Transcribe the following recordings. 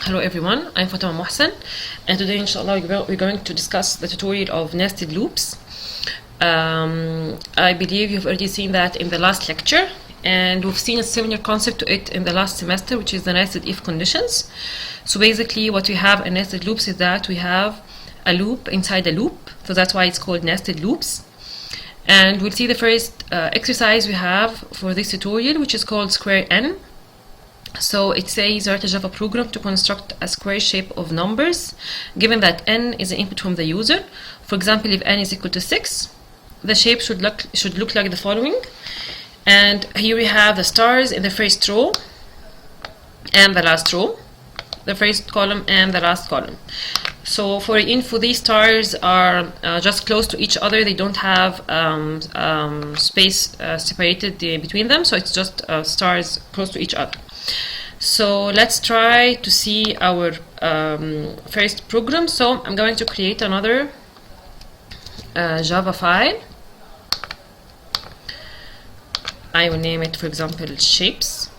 Hello everyone, I'm Fatima Mohsen, and today inshallah we're going to discuss the tutorial of nested loops. I believe you've already seen that in the last lecture, and we've seen a similar concept to it in the last semester, which is the nested if conditions. So basically what we have in nested loops is that we have a loop inside a loop, so that's why it's called nested loops. And we'll see the first exercise we have for this tutorial, which is called square n. So it says write a Java program to construct a square shape of numbers, given that n is the input from the user. For example, if n is equal to 6, the shape should look like the following. And here we have the stars in the first row and the last row, the first column and the last column. So for info, these stars are just close to each other. They don't have space separated between them, so it's just stars close to each other. So let's try to see our first program. So I'm going to create another Java file. I will name it, for example, shapes.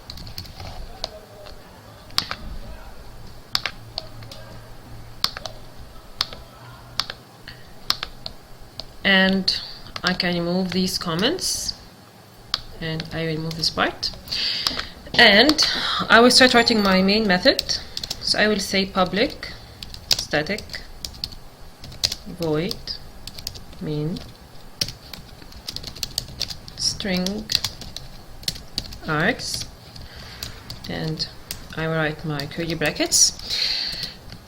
And I can remove these comments, and I will remove this part. And I will start writing my main method. So I will say public static void main string args, and I will write my curly brackets.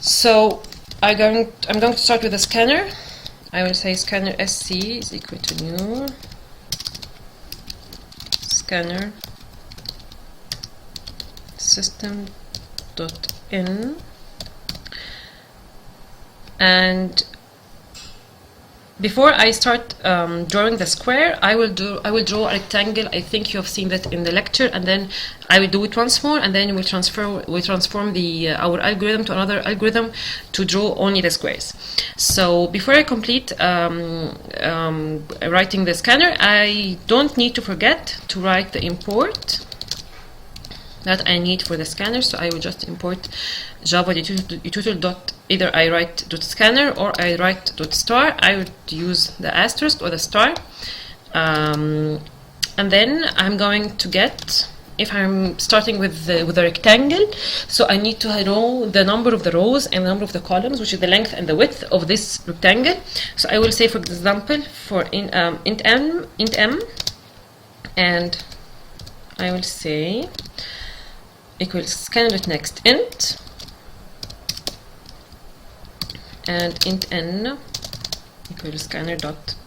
So I'm going to start with a scanner. I will say scanner sc is equal to new scanner system.in, and before I start drawing the square, I will draw a rectangle. I think you have seen that in the lecture, and then I will do it once more, and then we'll transform our algorithm to another algorithm to draw only the squares. So before I complete writing the scanner, I don't need to forget to write the import that I need for the scanner. So I will just import java util. Either I write .scanner or I write .star. I would use the asterisk or the star, and then I'm going to get, if I'm starting with a rectangle, so I need to know the number of the rows and the number of the columns, which is the length and the width of this rectangle. So I will say, for example, for int m, and I will say equals scanner.next int, and int n equals scanner.next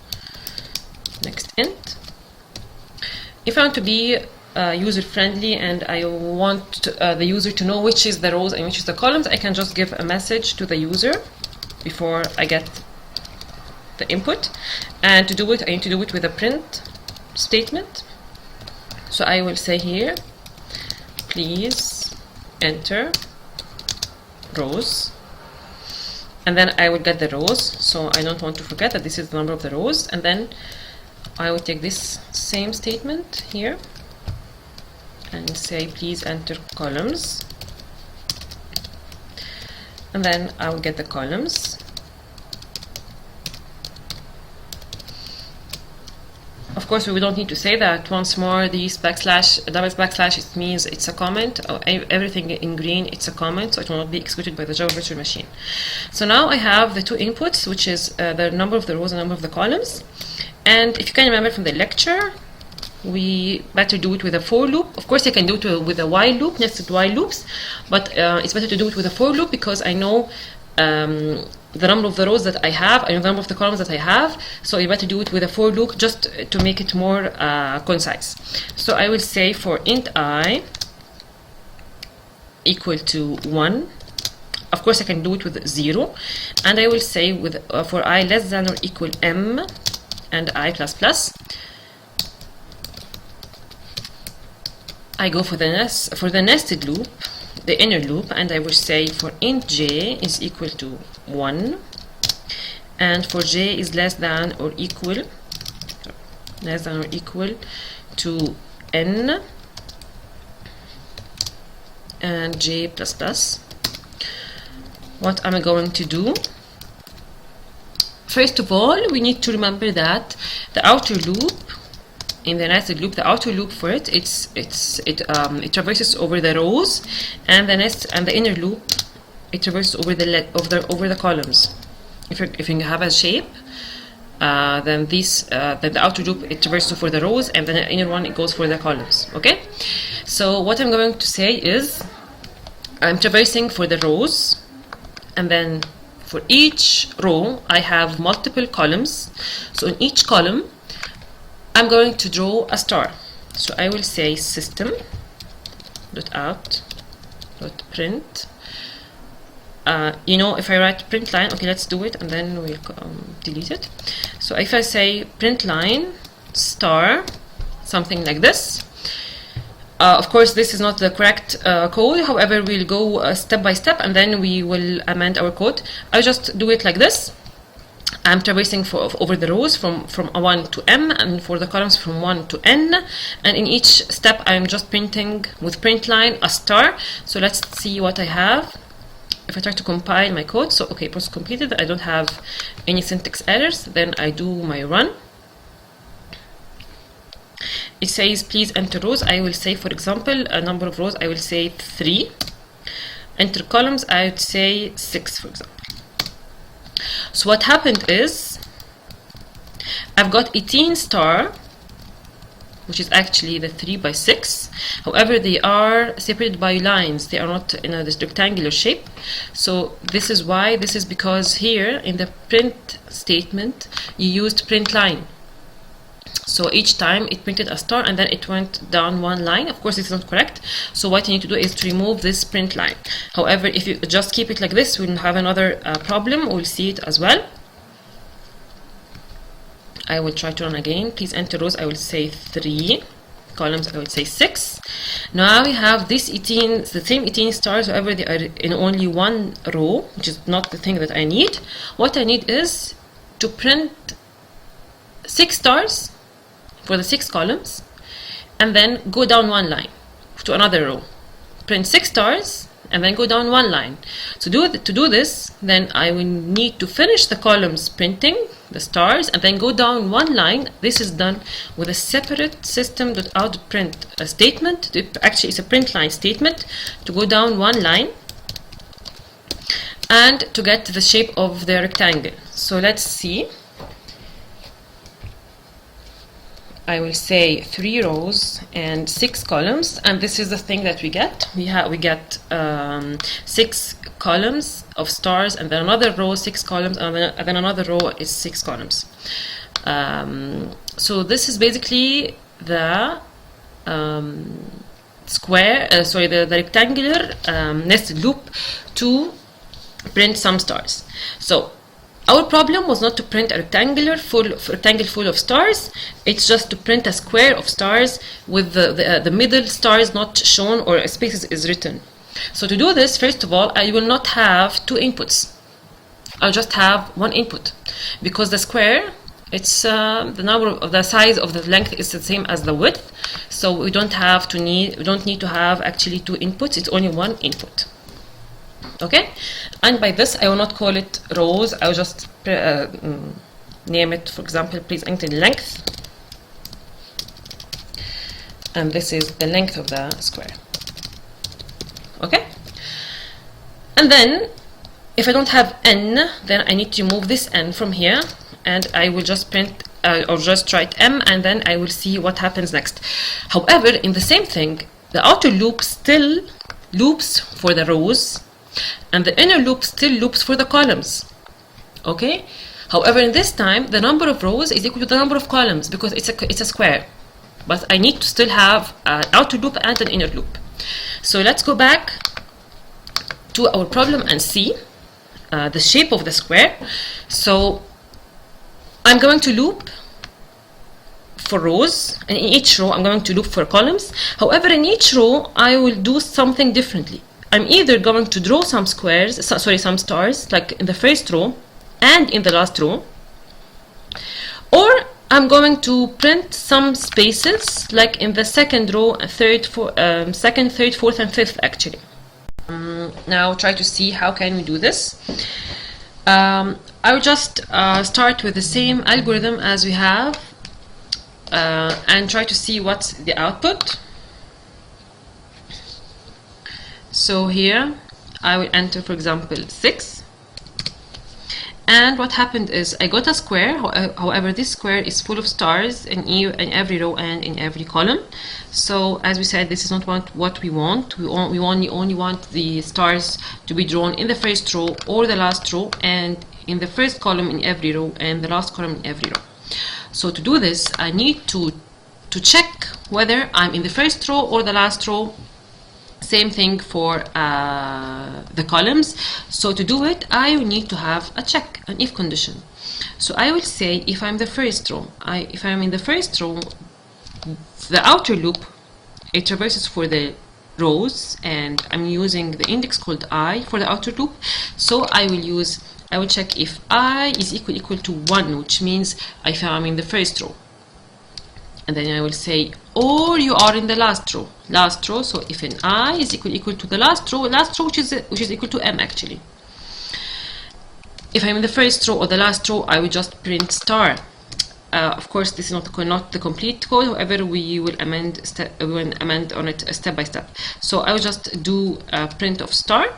int. If I want to be user friendly and I want the user to know which is the rows and which is the columns, I can just give a message to the user before I get the input. And to do it, I need to do it with a print statement. So I will say here, please enter rows, and then I will get the rows. So I don't want to forget that this is the number of the rows, and then I will take this same statement here and say please enter columns, and then I will get the columns. Of course, we don't need to say that once more. These double backslash, it means it's a comment. Everything in green, it's a comment, so it will not be executed by the Java virtual machine. So now I have the two inputs, which is the number of the rows and number of the columns. And if you can remember from the lecture, we better do it with a for loop. Of course, I can do it with a while loop, nested while loops, but it's better to do it with a for loop because I know the number of the rows that I have, I know the number of the columns that I have, so I better do it with a for loop just to make it more concise. So I will say for int I equal to 1. Of course, I can do it with 0, and I will say with for I less than or equal m and I plus plus. I go for the nested loop, the inner loop, and I will say for int j is equal to 1, and for j is less than or equal to n and j plus plus. what am I going to do? First of all, we need to remember that the outer loop, in the nested loop, the outer loop for it, it traverses over the rows, and the inner loop, it traverses over the columns. If you have a shape, then the outer loop, it traverses for the rows, and then the inner one, it goes for the columns. Okay, so what I'm going to say is I'm traversing for the rows, and then for each row I have multiple columns. So in each column I'm going to draw a star. So I will say system.out.print. If I write print line, okay, let's do it and then we'll delete it. So if I say print line star, something like this, of course this is not the correct code, however we'll go step by step and then we will amend our code. I'll just do it like this. I'm traversing over the rows from 1 to m, and for the columns from 1 to n, and in each step I'm just printing with print line a star. So let's see what I have. If I try to compile my code, so okay, process completed, I don't have any syntax errors. Then I do my run. It says please enter rows. I will say, for example, a number of rows, I will say 3. Enter columns, I would say 6, for example. So what happened is I've got 18 star, which is actually the 3 by 6. However, they are separated by lines. They are not in this rectangular shape. So this is why. This is because here in the print statement you used print line. So each time it printed a star and then it went down one line. Of course, this is not correct. So what you need to do is to remove this print line. However, if you just keep it like this, we'll have another problem. We'll see it as well. I will try to run again. Please enter rows. I will say 3. Columns, I will say 6. Now we have this 18, the same 18 stars. However, they are in only one row, which is not the thing that I need. What I need is to print 6 stars for the 6 columns, and then go down one line to another row. Print 6 stars and then go down one line. To do this, then I will need to finish the columns printing the stars and then go down one line. This is done with a separate system.out.print statement. Actually, it's a print line statement to go down one line and to get the shape of the rectangle. So let's see. I will say 3 rows and 6 columns, and this is the thing that we get. We get 6 columns of stars, and then another row 6 columns, and then another row is 6 columns. So this is basically the the rectangular nested loop to print some stars. So our problem was not to print a rectangle full of stars. It's just to print a square of stars with the middle stars not shown or a space is written. So to do this, first of all, I will not have 2 inputs. I'll just have 1 input, because the square, it's the size of the length is the same as the width. So we don't need to have actually 2 inputs. It's only 1 input. Okay, and by this I will not call it rows. I will just name it, for example, please enter length, and this is the length of the square. Okay, and then if I don't have n, then I need to remove this n from here, and I will just print or just write m, and then I will see what happens next. However, in the same thing, the outer loop still loops for the rows, and the inner loop still loops for the columns. Okay, however, in this time the number of rows is equal to the number of columns, because it's a square, but I need to still have an outer loop and an inner loop. So let's go back to our problem and see the shape of the square. So I'm going to loop for rows, and in each row I'm going to loop for columns. However, in each row I will do something differently. I'm either going to draw some some stars, like in the first row and in the last row, or I'm going to print some spaces, like in the second row, second, third, fourth, and fifth, actually. Now try to see how can we do this. I will just start with the same algorithm as we have and try to see what's the output. So here I will enter, for example, 6, and what happened is I got a square. However, this square is full of stars in every row and in every column. So as we said, this is not what we want. We only want the stars to be drawn in the first row or the last row, and in the first column in every row and the last column in every row. So to do this, I need to check whether I'm in the first row or the last row. Same thing for the columns. So to do it, I will need to have a check, an if condition. So I will say if I'm the first row, if I'm in the first row, the outer loop, it traverses for the rows, and I'm using the index called I for the outer loop. So I will check if I is equal to 1, which means if I'm in the first row. And then I will say, or you are in the last row. So if an I is equal to the last row, which is equal to M actually. If I'm in the first row or the last row, I will just print star. Of course, this is not the complete code. However, we will amend on it step by step. So I will just do a print of star.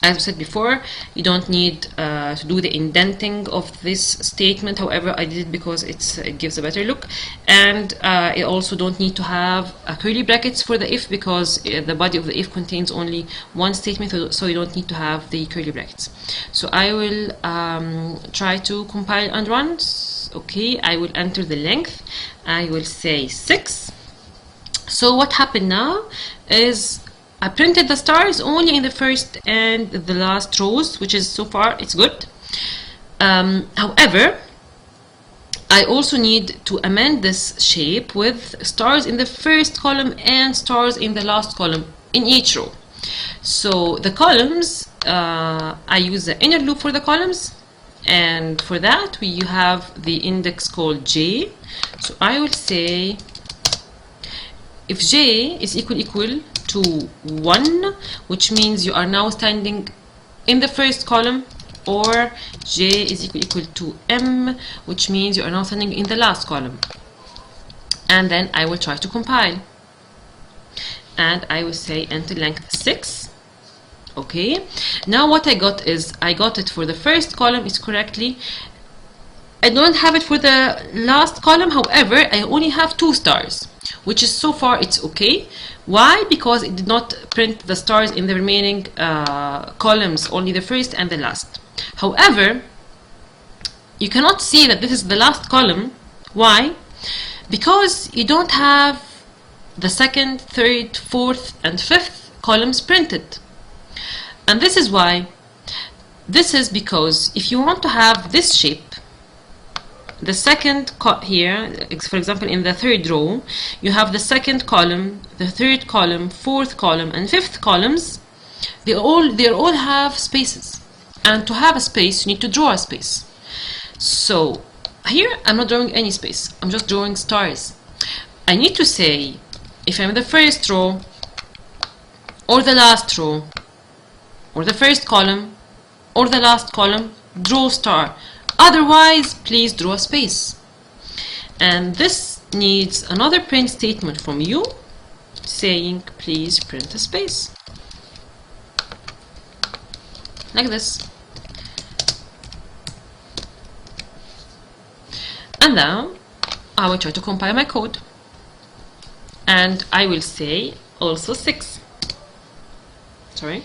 As I said before, you don't need to do the indenting of this statement. However, I did it because it gives a better look, and you also don't need to have curly brackets for the if, because the body of the if contains only one statement, so you don't need to have the curly brackets. So I will try to compile and run. Okay, I will enter the length. I will say 6. So what happened now is I printed the stars only in the first and the last rows, which is, so far it's good. However, I also need to amend this shape with stars in the first column and stars in the last column in each row. So the columns, I use the inner loop for the columns, and for that we have the index called j. So I will say if j is equal to 1, which means you are now standing in the first column, or j is equal to m, which means you are now standing in the last column. And then I will try to compile, and I will say enter length 6. Okay, now what I got is I got it for the first column is correctly. I don't have it for the last column. However, I only have 2 stars, which is, so far it's okay. Why? Because it did not print the stars in the remaining columns, only the first and the last. However, you cannot see that this is the last column. Why? Because you don't have the second, third, fourth, and fifth columns printed. And this is why. This is because if you want to have this shape, the second here, for example, in the third row, you have the second column, the third column, fourth column, and fifth columns. They all have spaces, and to have a space, you need to draw a space. So here, I'm not drawing any space. I'm just drawing stars. I need to say if I'm in the first row, or the last row, or the first column, or the last column, draw star. Otherwise, please draw a space. And this needs another print statement from you saying please print a space, like this. And now I will try to compile my code, and I will say also 6. Sorry.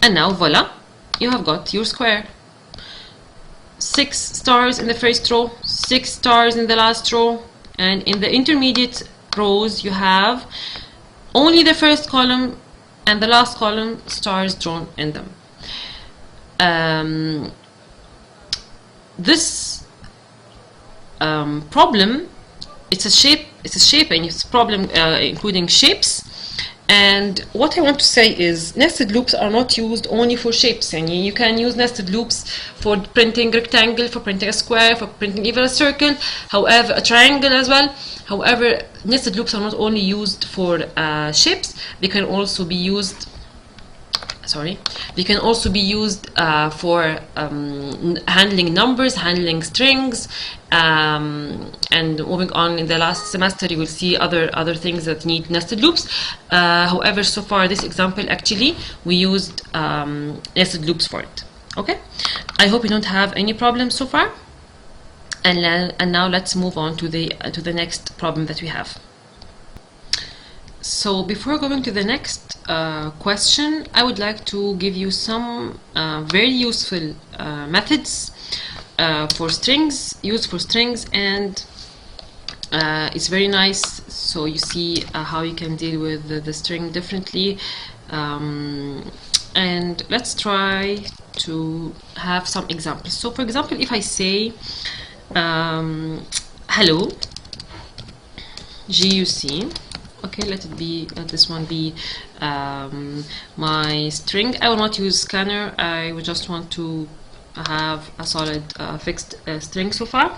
And now voila, you have got your square. 6 stars in the first row, 6 stars in the last row, and in the intermediate rows you have only the first column and the last column stars drawn in them. This problem, it's a shape, and it's a problem including shapes. And what I want to say is nested loops are not used only for shapes. And you can use nested loops for printing rectangle, for printing a square, for printing even a circle, however a triangle as well. However, nested loops are not only used for shapes, they can also be used for handling numbers, handling strings, and moving on. In the last semester you will see other things that need nested loops. However, so far this example actually we used nested loops for it. Okay, I hope you don't have any problems so far, and now let's move on to the next problem that we have. So before going to the next question, I would like to give you some very useful methods for strings, used for strings, and it's very nice. So you see how you can deal with the string differently, and let's try to have some examples. So for example, if I say hello GUC, okay, let this one be my string. I will not use scanner, I would just want to have a solid fixed string so far,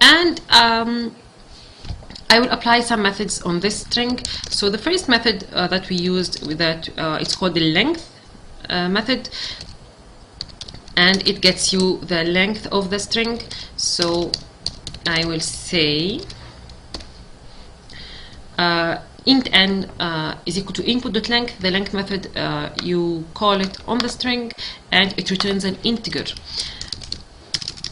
and I will apply some methods on this string. So the first method that we used with that, it's called the length method, and it gets you the length of the string. So I will say int n is equal to input.length. The length method, you call it on the string and it returns an integer.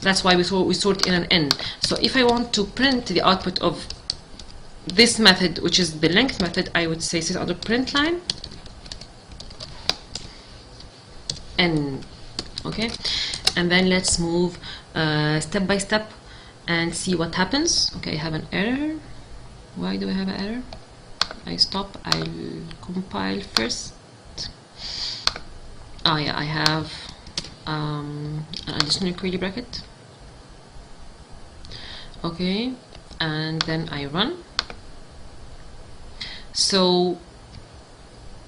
That's why we sort in an n. So if I want to print the output of this method, which is the length method, I would say set under print line n. Okay, and then let's move step by step and see what happens. Okay, I have an error. Why do I have an error? I stop, I'll compile first. Oh yeah, I have an additional curly bracket. Okay, and then I run. So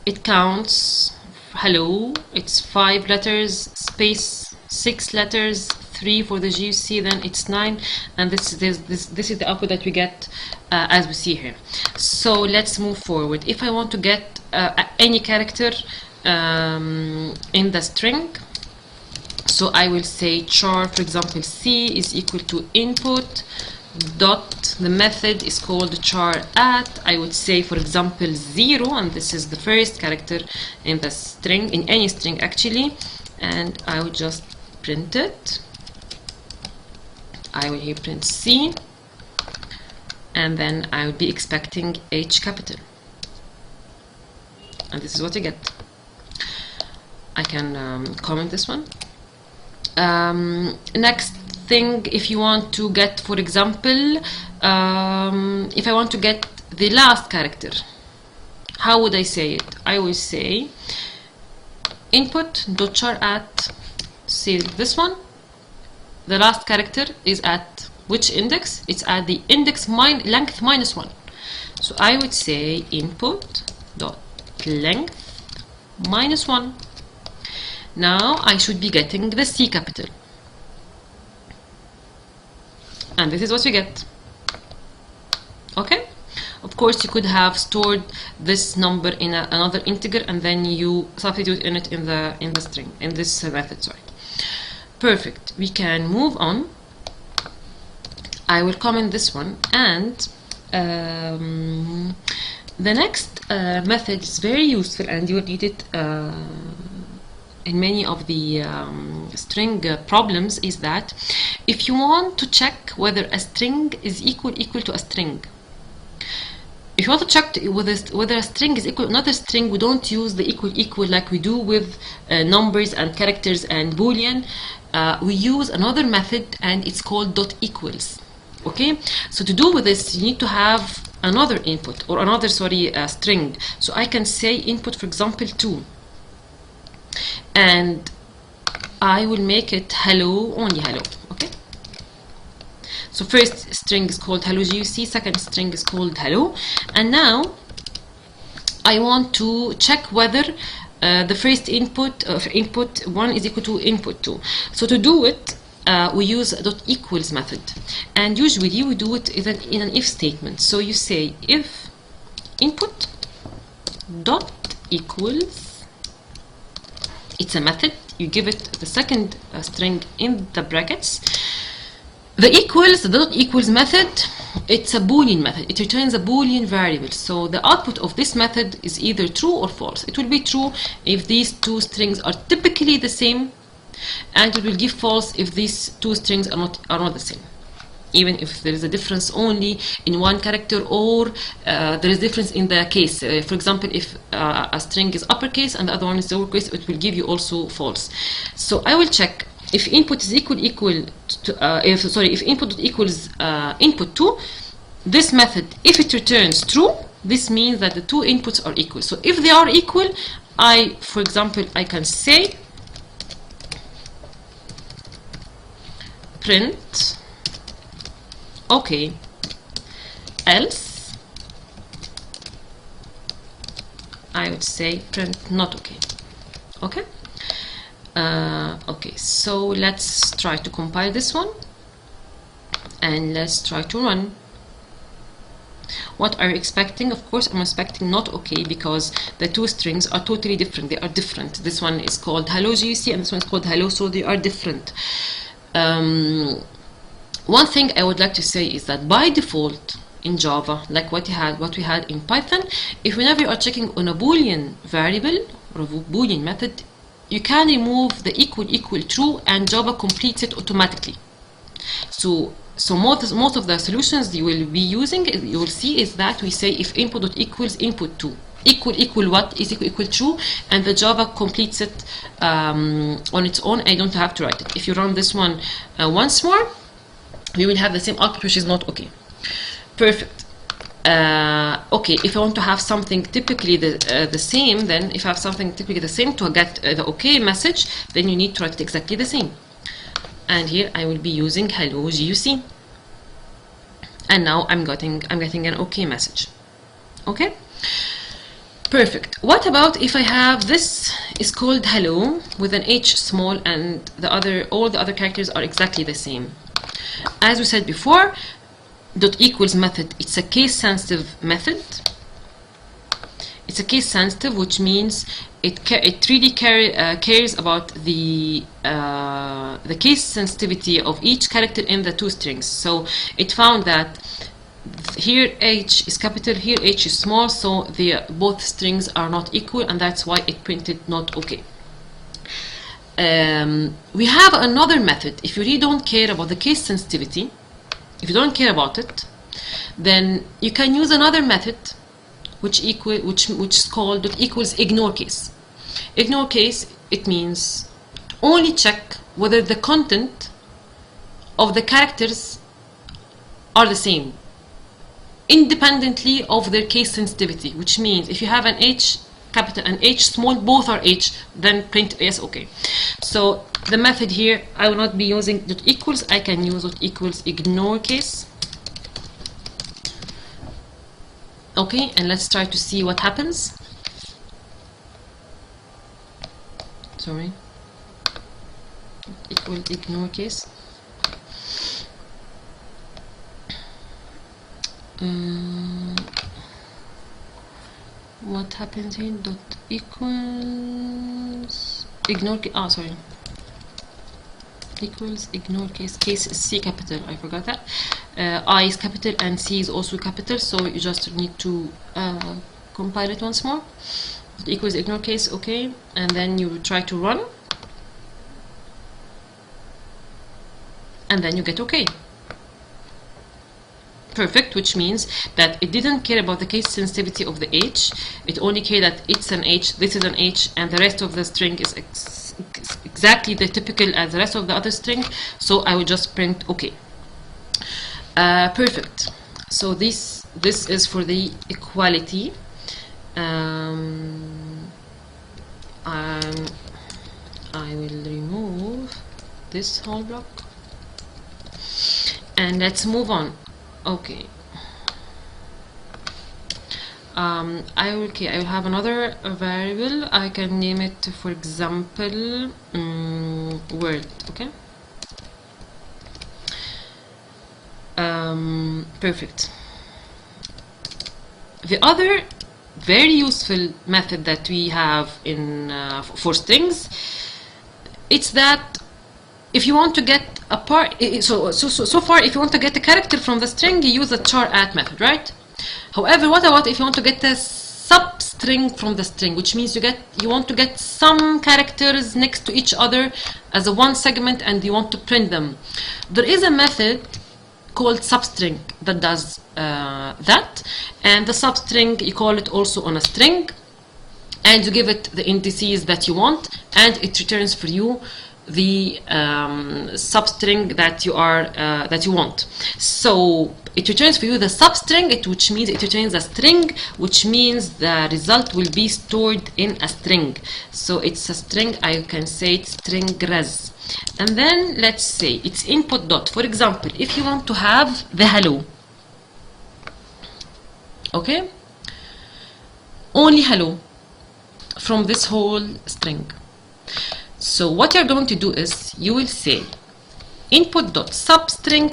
it counts hello, it's 5 letters, space 6 letters, 3 for the GUC, then it's 9, and this is the output that we get as we see here. So let's move forward. If I want to get any character in the string, so I will say char, for example, C is equal to input dot, the method is called char at, I would say for example 0, and this is the first character in the string, in any string actually, and I would just print it. I will here print C, and then I would be expecting H capital, and this is what you get. I can comment this one. Next thing, if you want to get, for example, if I want to get the last character, how would I say it? I will say input.char at, say this one, the last character is at which index? It's at the index length minus 1. So I would say input.length minus 1. Now I should be getting the C capital, and this is what we get. Okay, of course you could have stored this number in another integer and then you substitute in it in the string, in this method. Sorry. Perfect, we can move on. I will comment this one, and the next method is very useful, and you will need it in many of the string problems, is that if you want to check whether a string is equal to a string, if you want to check whether a string is equal to another string, we don't use the equal like we do with numbers and characters and boolean. We use another method, and it's called dot equals. Okay, so to do with this, you need to have another input, or another string. So I can say input, for example, 2, and I will make it hello, only hello. Okay, so first string is called hello GUC, second string is called hello, and now I want to check whether the first input input 1 is equal to input 2. So to do it, we use dot equals method, and usually we do it in an if statement. So you say if input dot equals, it's a method, you give it the second string in the brackets. The equals, the dot equals method, it's a Boolean method. It returns a Boolean variable. So the output of this method is either true or false. It will be true if these two strings are typically the same, and it will give false if these two strings are not the same, even if there is a difference only in one character, or there is difference in the case. For example, if a string is uppercase and the other one is lowercase, it will give you also false. So I will check if input is equal to if input equals input 2, this method, if it returns true, this means that the two inputs are equal. So if they are equal, for example, I can say print okay, else I would say print not okay. Okay. Okay, so let's try to compile this one and let's try to run. What are you expecting? Of course, I'm expecting not okay, because the two strings are totally different. They are different. This one is called hello GUC and this one is called hello, so they are different. One thing I would like to say is that by default in Java, like what we had in Python, if whenever you are checking on a Boolean variable or a Boolean method, you can remove the equal true and Java completes it automatically. So most of the solutions you will be using, you will see, is that we say if input equals input 2, equal what is equal true, and the Java completes it on its own. I don't have to write it. If you run this one once more, we will have the same output, which is not okay. Perfect. Okay, if I want to have something typically the same, then if I have something typically the same to get the okay message, then you need to write it exactly the same. And here I will be using hello GUC, and now I'm getting an okay message. Okay, perfect. What about if I have this is called hello with an H small and all the other characters are exactly the same? As we said before, dot equals method, it's a case sensitive method. It's a case sensitive, which means it really cares about the case sensitivity of each character in the two strings. So it found that here H is capital, here H is small, so both strings are not equal, and that's why it printed not okay. We have another method. If you really don't care about the case sensitivity, if you don't care about it, then you can use another method which is called equals ignore case. Ignore case, it means only check whether the content of the characters are the same, independently of their case sensitivity, which means if you have an H capital and H small, both are H, then print yes okay. So the method here, I will not be using dot equals, I can use dot equals ignore case. Okay, and let's try to see what happens. Sorry, equal ignore case. What happens here? Dot equals ignore sorry, equals ignore case. Case is C capital, I forgot that. I is capital and C is also capital, so you just need to compile it once more. Dot equals ignore case, okay, and then you try to run, and then you get okay. Perfect, which means that it didn't care about the case sensitivity of the H. It only cared that it's an H, this is an H, and the rest of the string is exactly the typical as the rest of the other string. So I will just print okay. Perfect. So this is for the equality. I will remove this whole block and let's move on. Okay, I will have another variable. I can name it, for example, word. Okay. Perfect. The other very useful method that we have in for strings, it's that if you want to get a part, so far if you want to get a character from the string, you use the char at method, right? However, what about if you want to get a substring from the string, which means you want to get some characters next to each other as a one segment and you want to print them? There is a method called substring that does that, and the substring, you call it also on a string, and you give it the indices that you want, and it returns for you the substring that you want. So it returns for you the substring, which means it returns a string, which means the result will be stored in a string. So it's a string. I can say it's string res. And then let's say it's input dot. For example, if you want to have the hello, okay, only hello from this whole string. So what you're going to do is you will say input dot substring.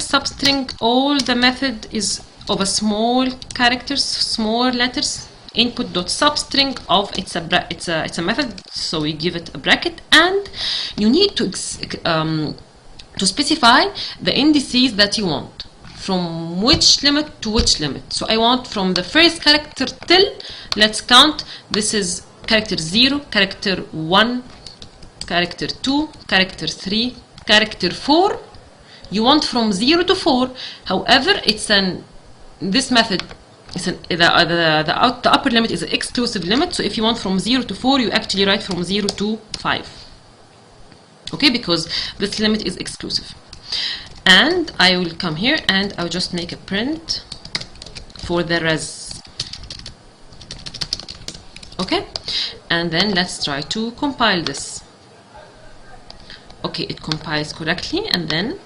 All the method is of a small characters, small letters. Input dot substring of it's a method, so we give it a bracket, and you need to specify the indices that you want, from which limit to which limit. So I want from the first character till, let's count, this is character 0, character 1, character 2, character 3, character 4. You want from 0 to 4. However, this method is the upper limit is an exclusive limit. So if you want from 0 to 4, you actually write from 0 to 5. Okay, because this limit is exclusive. And I will come here and I'll just make a print for the res. Okay, and then let's try to compile this. Okay, it compiles correctly, and then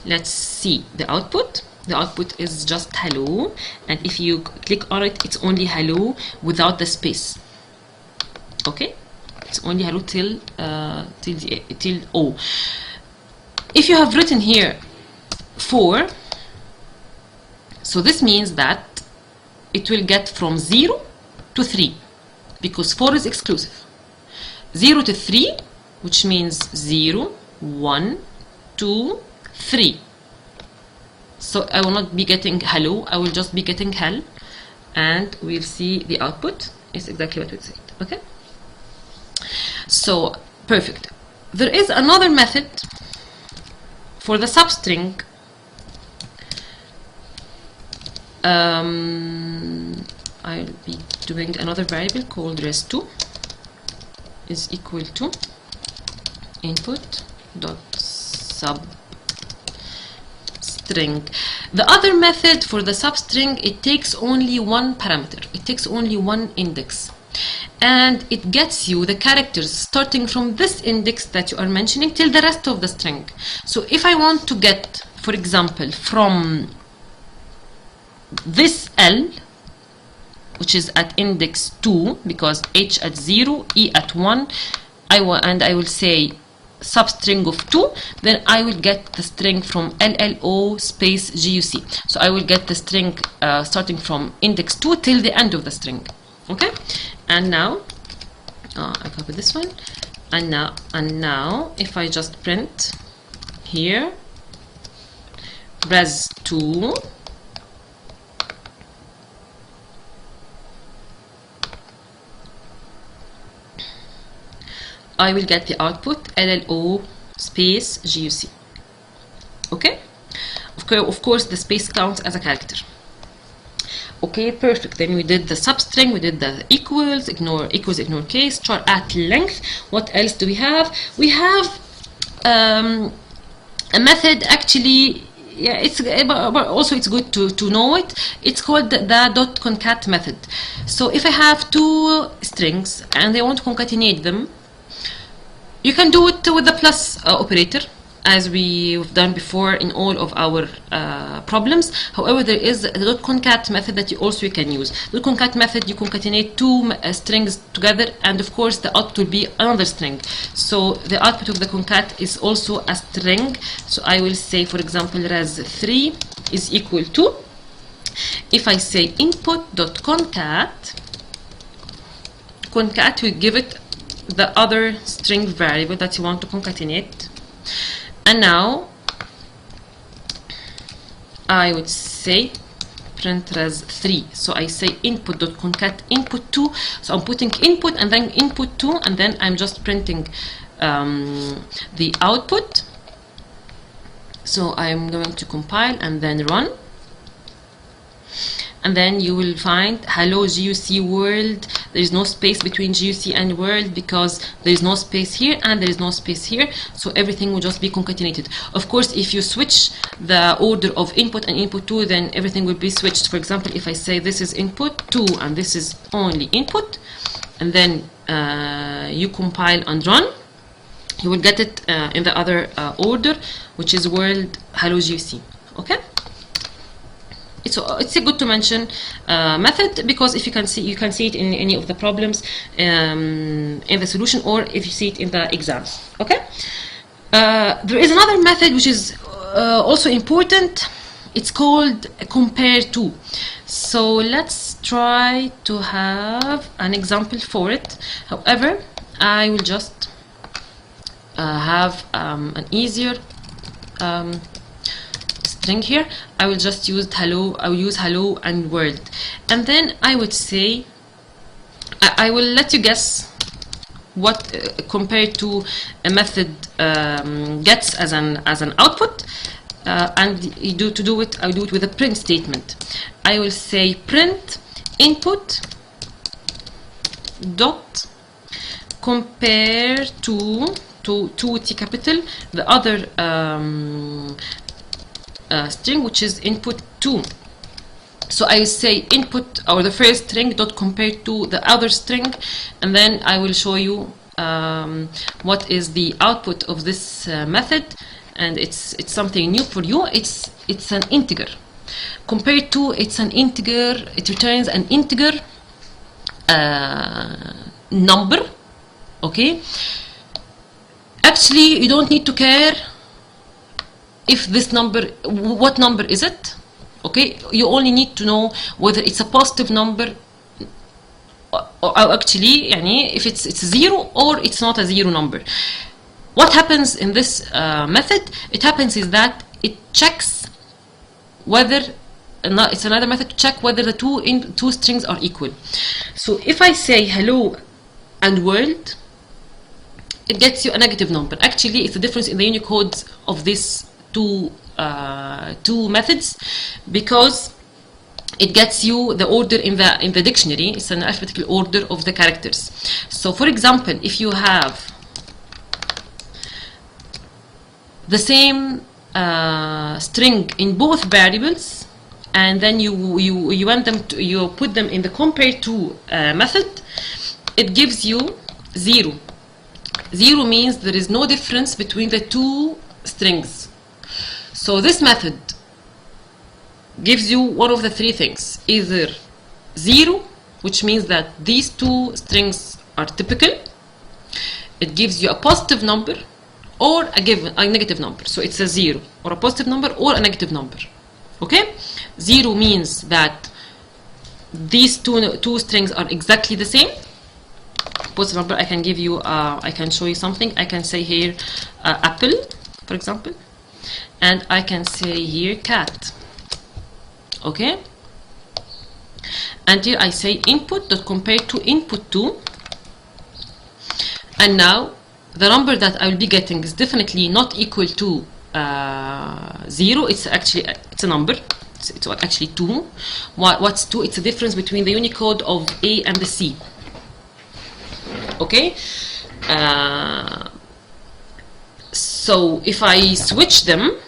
let's see the output. The output is just hello, and if you click on it, it's only hello without the space. Okay, it's only hello till O. If you have written here 4, so this means that it will get from 0 to 3, because 4 is exclusive. 0 to 3, which means 0, 1, 2, 3. So I will not be getting hello, I will just be getting hell, and we'll see the output is exactly what we said. Okay, so perfect. There is another method for the substring. I'll be doing another variable called res2 is equal to input dot substring. The other method for the substring, it takes only one parameter, it takes only one index, and it gets you the characters starting from this index that you are mentioning till the rest of the string. So if I want to get, for example, from this L, which is at index 2, because H at 0, E at 1, I will say substring of 2, then I will get the string from LLO space GUC. So I will get the string starting from index 2 till the end of the string. Okay, and now I copy this one, and now if I just print here res2, I will get the output LLO space GUC. Okay, of course the space counts as a character. Okay, perfect. Then we did the substring, we did the equals, ignore case, char at length. What else do we have? We have a method, actually, yeah, but also it's good to know it. It's called the dot concat method. So if I have two strings and I want to concatenate them, you can do it with the plus operator, as we've done before in all of our problems. However, there is the .concat method that you can use. The .concat method, you concatenate two strings together, and of course the output will be another string. So the output of the concat is also a string. So I will say, for example, res3 is equal to, if I say input.concat, concat will give it the other string variable that you want to concatenate. And now I would say print res3. So I say input.concat input2. So I'm putting input and then input2, and then I'm just printing the output. So I'm going to compile and then run. And then you will find hello GUC world. There is no space between GUC and world because there is no space here and there is no space here. So everything will just be concatenated. Of course, if you switch the order of input and input 2, then everything will be switched. For example, if I say this is input 2 and this is only input, and then you compile and run, you will get it in the other order, which is world hello GUC. Okay? It's a good to mention method, because if you can see it in any of the problems in the solution, or if you see it in the exams. Okay. There is another method which is also important. It's called compare to. So let's try to have an example for it. However, I will just have an easier string here. I will just use hello. I will use hello and world, and then I would say I will let you guess what compared to a method gets as an output, and I will do it with a print statement. I will say print input dot compare to T capital the other string, which is input 2. So I say input, or the first string, dot compare to the other string, and then I will show you what is the output of this method, and it's something new for you. It's an integer. Compared to, it's an integer. It returns an integer number. Okay. Actually, you don't need to care if this number, what number is it? Okay, you only need to know whether it's a positive number, or actually, if it's 0 or it's not a 0 number. What happens in this method? It happens is that it checks whether, it's another method to check whether the two strings are equal. So if I say hello and world, it gets you a negative number. Actually, it's the difference in the Unicodes of these two methods, because it gets you the order in the dictionary. It's an alphabetical order of the characters. So for example, if you have the same string in both variables, and then you want them to, you put them in the compare to method, it gives you 0. 0 means there is no difference between the two strings. So this method gives you one of the three things: either 0, which means that these two strings are typical. It gives you a positive number, or a negative number. So it's a 0 or a positive number or a negative number. Okay, 0 means that these two strings are exactly the same. Positive number, I can give you, I can show you something. I can say here apple, for example, and I can say here cat. Okay, and here I say input dot compare to input 2, and now the number that I will be getting is definitely not equal to 0. It's a number. It's actually 2. What's 2? It's a difference between the Unicode of A and the C. Okay, so if I switch them,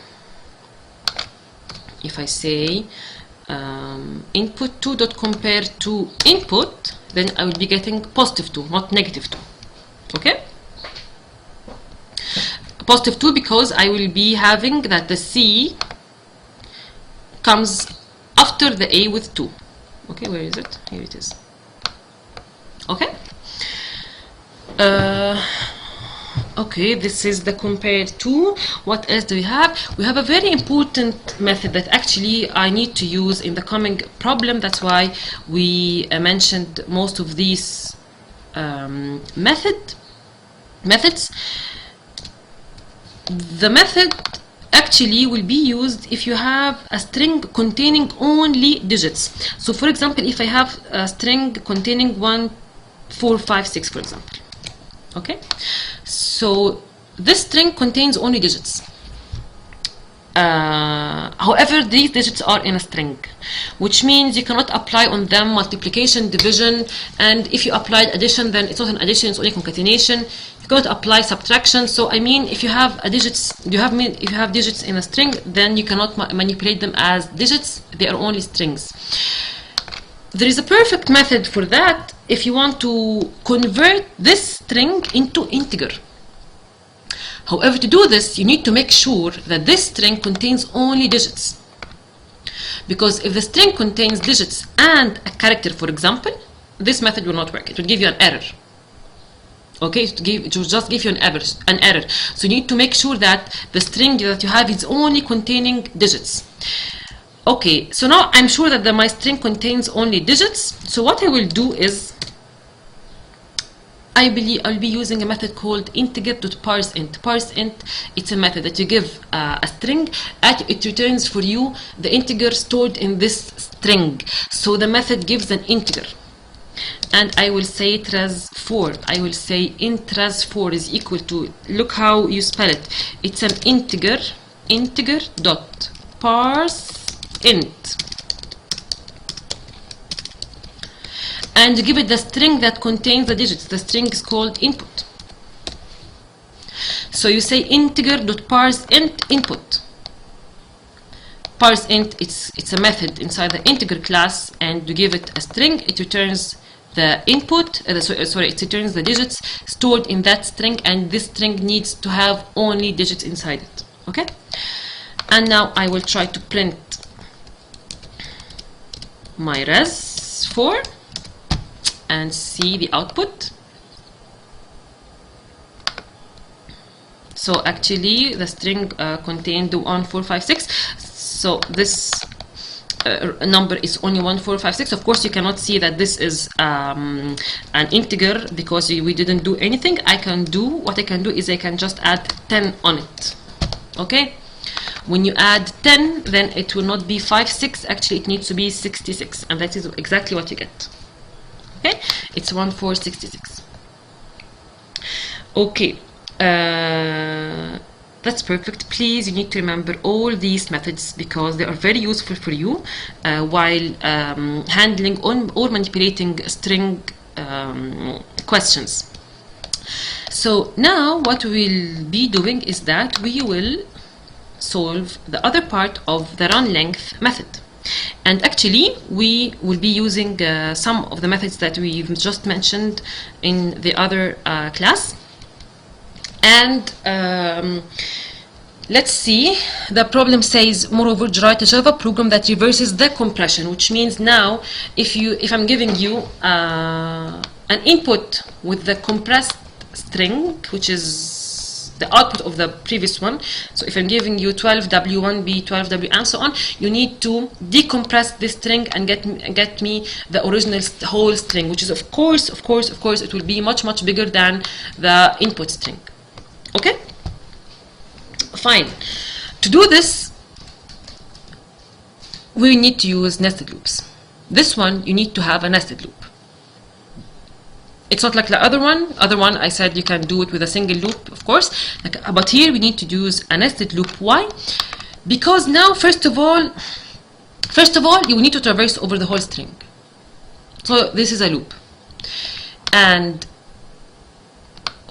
if I say input 2 dot compare to input, then I will be getting positive 2, not negative 2. Okay, positive 2 because I will be having that the C comes after the A with 2. Okay, where is it? Here it is. Okay. Okay, this is the compare to. What else do we have? We have a very important method that actually I need to use in the coming problem. That's why we mentioned most of these methods. The method actually will be used if you have a string containing only digits. So for example, if I have a string containing 1, 4, 5, 6, for example. Okay, so this string contains only digits. However, these digits are in a string, which means you cannot apply on them multiplication, division, and if you applied addition, then it's not an addition, it's only concatenation. You cannot apply subtraction. So I mean, if you have digits, if you have digits in a string, then you cannot manipulate them as digits. They are only strings. There is a perfect method for that if you want to convert this string into integer. However, to do this, you need to make sure that this string contains only digits. Because if the string contains digits and a character, for example, this method will not work. It will give you an error. Okay, it will just give you an error. So you need to make sure that the string that you have is only containing digits. Okay, so now I'm sure that my string contains only digits. So what I will do is I'll be using a method called integer.parseInt. ParseInt, it's a method that you give a string and it returns for you the integer stored in this string. So the method gives an integer. And I will say res4. I will say int res4 is equal to, look how you spell it. It's an integer.parseInt. And you give it the string that contains the digits. The string is called input. So you say integer.parseInt input. ParseInt, it's a method inside the integer class, and you give it a string. It returns the input. It returns the digits stored in that string, and this string needs to have only digits inside it. Okay. And now I will try to print my res4 and see the output. So actually the string contained 1, 4, 5, 6. So this number is only 1, 4, 5, 6. Of course you cannot see that this is an integer because we didn't do anything. What I can do is I can just add 10 on it. Okay, when you add 10, then it will not be 5, 6. Actually it needs to be 66, and that is exactly what you get. Okay, it's 1466. Okay, that's perfect. Please, you need to remember all these methods because they are very useful for you while handling or manipulating string questions. So now what we'll be doing is that we will solve the other part of the run length method. And actually we will be using some of the methods that we've just mentioned in the other class. And let's see, the problem says, moreover, write a Java program that reverses the compression, which means now if I'm giving you an input with the compressed string, which is the output of the previous one. So if I'm giving you 12W1B, 12W and so on, you need to decompress this string and get me the original whole string, which is of course it will be much bigger than the input string. Okay, fine. To do this, we need to use nested loops. This one you need to have a nested loop. It's not like the other one. I said you can do it with a single loop, of course. But here we need to use a nested loop. Why? Because now, first of all, you need to traverse over the whole string. So this is a loop, and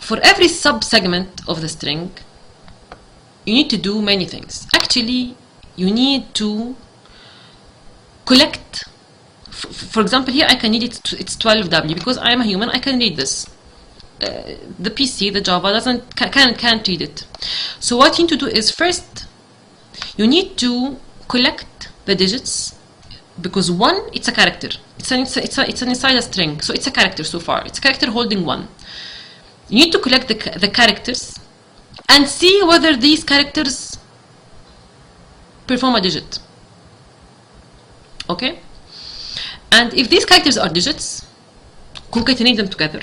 for every sub-segment of the string, you need to do many things. Actually, you need to collect. For example, here I can read it's 12W because I am a human. I can read this. the PC, the Java can't read it. So what you need to do is, first you need to collect the digits, because 1, it's a character. It's an inside a string, so it's a character so far. It's a character holding 1. You need to collect the characters and see whether these characters perform a digit. Okay? And if these characters are digits, concatenate them together.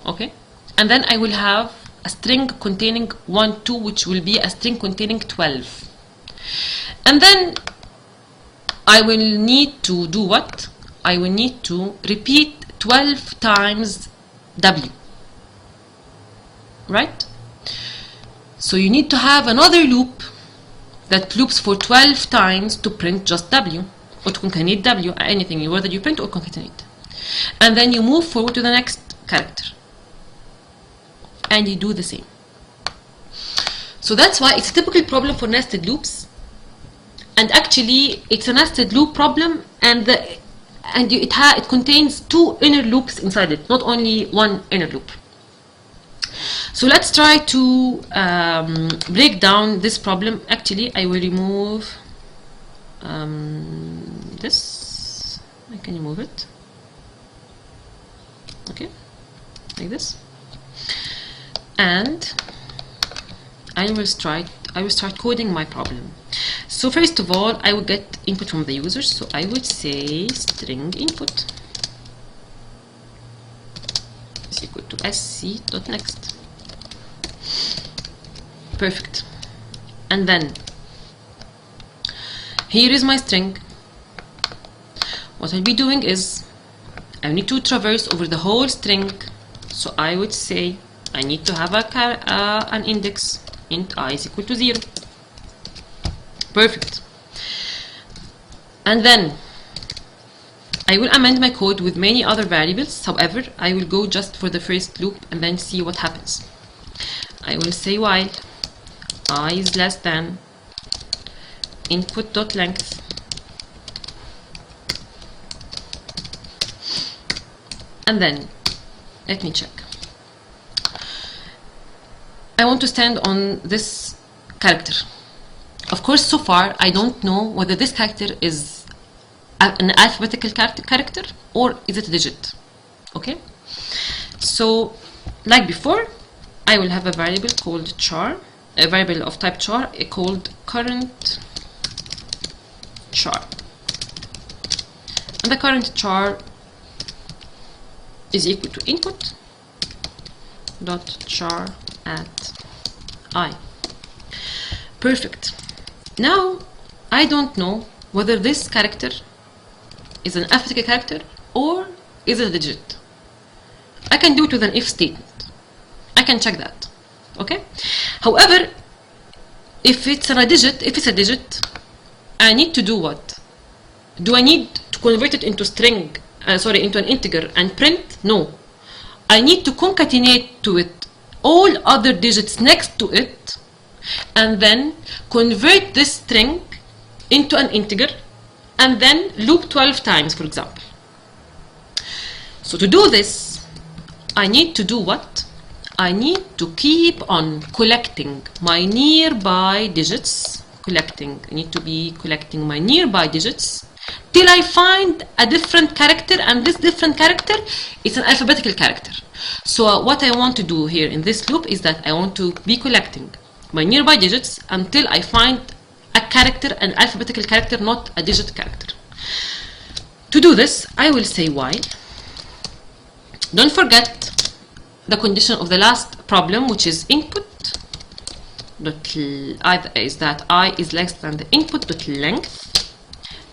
Okay? And then I will have a string containing 1, 2, which will be a string containing 12. And then I will need to do what? I will need to repeat 12 times W. Right? So you need to have another loop that loops for 12 times to print just W, or to concatenate W, anything, whether you print or concatenate. And then you move forward to the next character. And you do the same. So that's why it's a typical problem for nested loops. And actually, it's a nested loop problem, and it contains 2 inner loops inside it, not only 1 inner loop. So let's try to break down this problem. Actually, I will remove this. I can remove it. Okay, like this. And I will start coding my problem. So first of all, I will get input from the user. So I would say string input is equal to sc.next. Perfect. And then here is my string. What I'll be doing is I need to traverse over the whole string. So I would say I need to have an index int I is equal to 0. Perfect. And then I will amend my code with many other variables. However, I will go just for the first loop and then see what happens. I will say while I is less than input.length and then let me check. I want to stand on this character. Of course, so far I don't know whether this character is an alphabetical character or is it a digit. Okay, so like before, I will have a variable called char, a variable of type char called current char, and the current char is equal to input dot char at I. Perfect. Now I don't know whether this character is an alphabetical character or is it a digit. I can do it with an if statement. I can check that. Okay. However, if it's a digit, I need to do what? Do I need to convert it into string? Into an integer and print? No. I need to concatenate to it all other digits next to it, and then convert this string into an integer, and then loop 12 times, for example. So to do this, I need to do what? I need to keep on collecting my nearby digits. I need to be collecting my nearby digits till I find a different character, and this different character is an alphabetical character. So what I want to do here in this loop is that I want to be collecting my nearby digits until I find a character, an alphabetical character, not a digit character. To do this, I will say while. Don't forget the condition of the last problem, which is input dot is that I is less than the input dot length,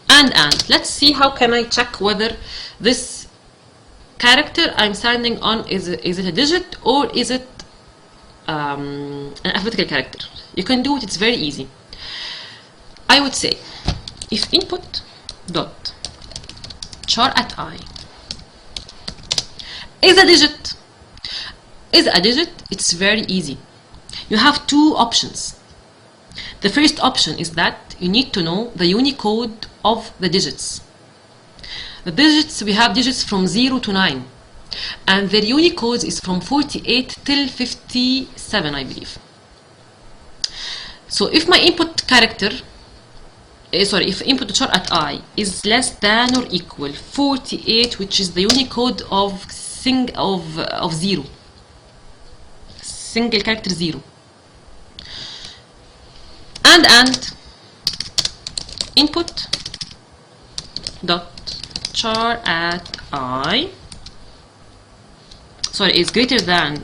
and let's see how can I check whether this character I'm standing on is it a digit or is it an alphabetical character. You can do it, it's very easy. I would say if input dot char at I is a digit, it's very easy. You have two options. The first option is that you need to know the Unicode of the digits. The digits, we have digits from 0 to 9. and their Unicodes is from 48 till 57, I believe. So if my input character, if input to char at I is less than or equal 48, which is the Unicode of zero, single character 0, and input dot char at I, is greater than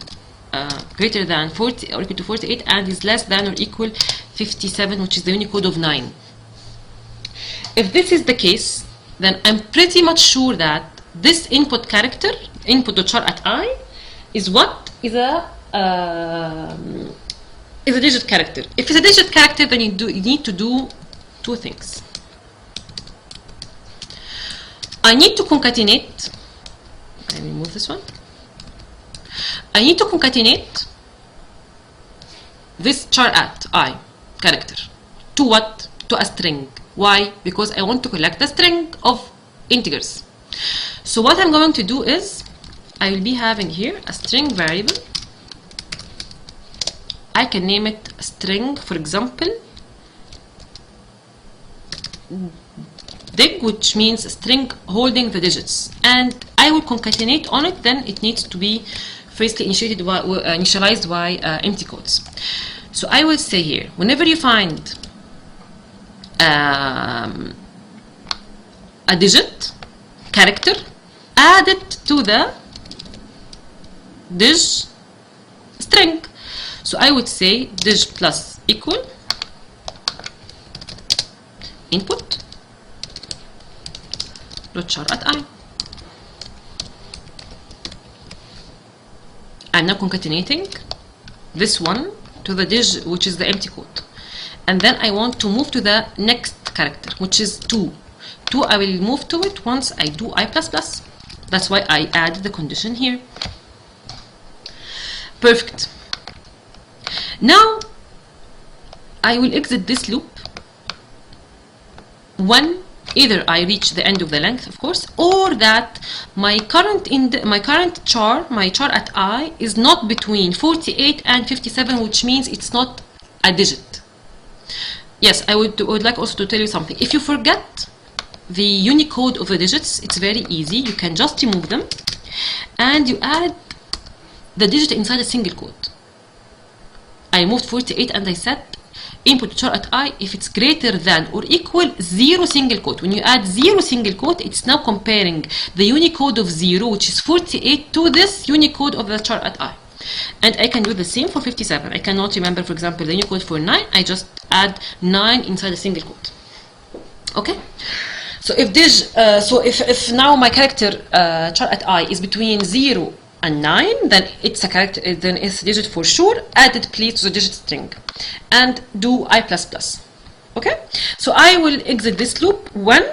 40 or equal to 48 and is less than or equal 57, which is the Unicode of 9. If this is the case, then I'm pretty much sure that this input character, input to char at I, is what? Is a digit character. If it's a digit character, then you need to do two things. I need to concatenate. Let me remove this one. I need to concatenate this char at I character to what? To a string. Why? Because I want to collect a string of integers. So what I'm going to do is I will be having here a string variable. I can name it string, for example, dig, which means string holding the digits, and I will concatenate on it. Then it needs to be firstly initialized by empty quotes. So I will say here, whenever you find a digit character, add it to the dig string. So I would say dig plus equal input dot char at I. I'm now concatenating this one to the dig, which is the empty quote, and then I want to move to the next character, which is 2. I will move to it once I do I++. That's why I added the condition here. Perfect. Now I will exit this loop when either I reach the end of the length, of course, or that my current char at I is not between 48 and 57, which means it's not a digit. Yes, I would like also to tell you something. If you forget the Unicode of the digits, it's very easy. You can just remove them and you add the digit inside a single quote. I moved 48 and I said input char at I if it's greater than or equal 0 single quote. When you add 0 single quote, it's now comparing the Unicode of 0, which is 48, to this Unicode of the char at I. And I can do the same for 57. I cannot remember, for example, the Unicode for 9. I just add 9 inside a single quote. Okay? So if this, if now my character char at I is between 0 and 9, then it's a character, then it's a digit for sure. Add it please to the digit string and do I++. Okay? So I will exit this loop when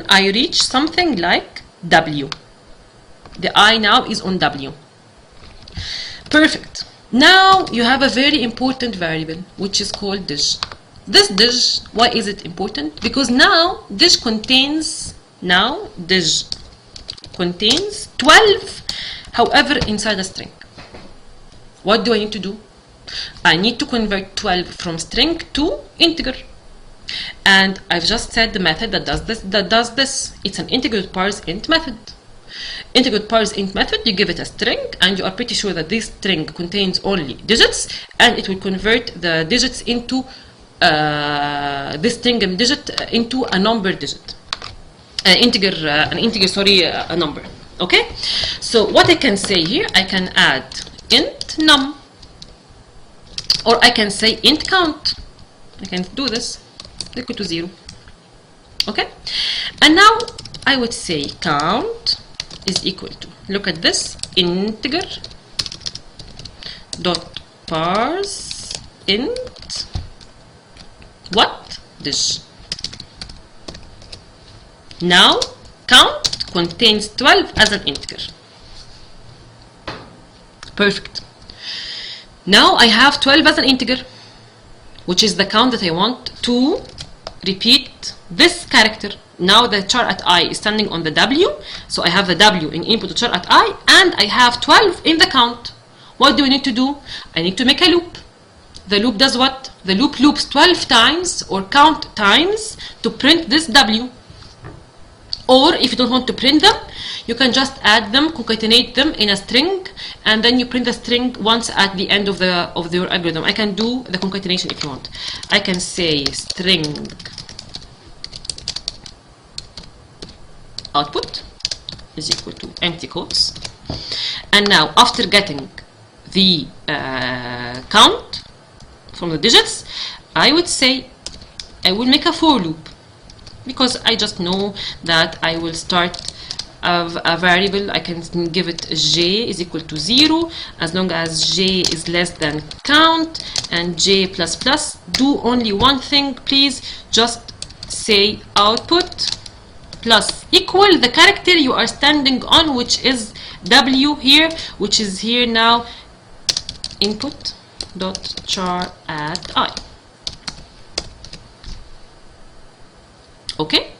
I reach something like W. The I now is on W. Perfect. Now you have a very important variable which is called dig. This dig, why is it important? Because now dig contains 12, however, inside a string. What do I need to do? I need to convert 12 from string to integer. And I've just said the method that does this. It's an integer parse int method. Integer parse int method, you give it a string and you are pretty sure that this string contains only digits, and it will convert the digits into this string digit into a number digit. A number. Okay? So what I can say here, I can add int num, or I can say int count. I can do this equal to 0. Okay? And now I would say count is equal to, look at this, integer dot parse int what? This. Now count contains 12 as an integer. Perfect. Now I have 12 as an integer, which is the count that I want to repeat this character, now the char at I is standing on the W, so I have the W in input to char at I, and I have 12 in the count. What do I need to do? I need to make a loop. The loop does what? The loop loops 12 times or count times to print this W. Or if you don't want to print them, you can just add them, concatenate them in a string, and then you print the string once at the end of your algorithm. I can do the concatenation if you want. I can say string output is equal to empty quotes, and now after getting the count from the digits, I would say I will make a for loop, because I just know that I will start a variable. I can give it j is equal to 0 as long as j is less than count, and j plus plus. Do only one thing, please. Just say output plus equal the character you are standing on, which is W here, which is here now, input dot char at I. Okay?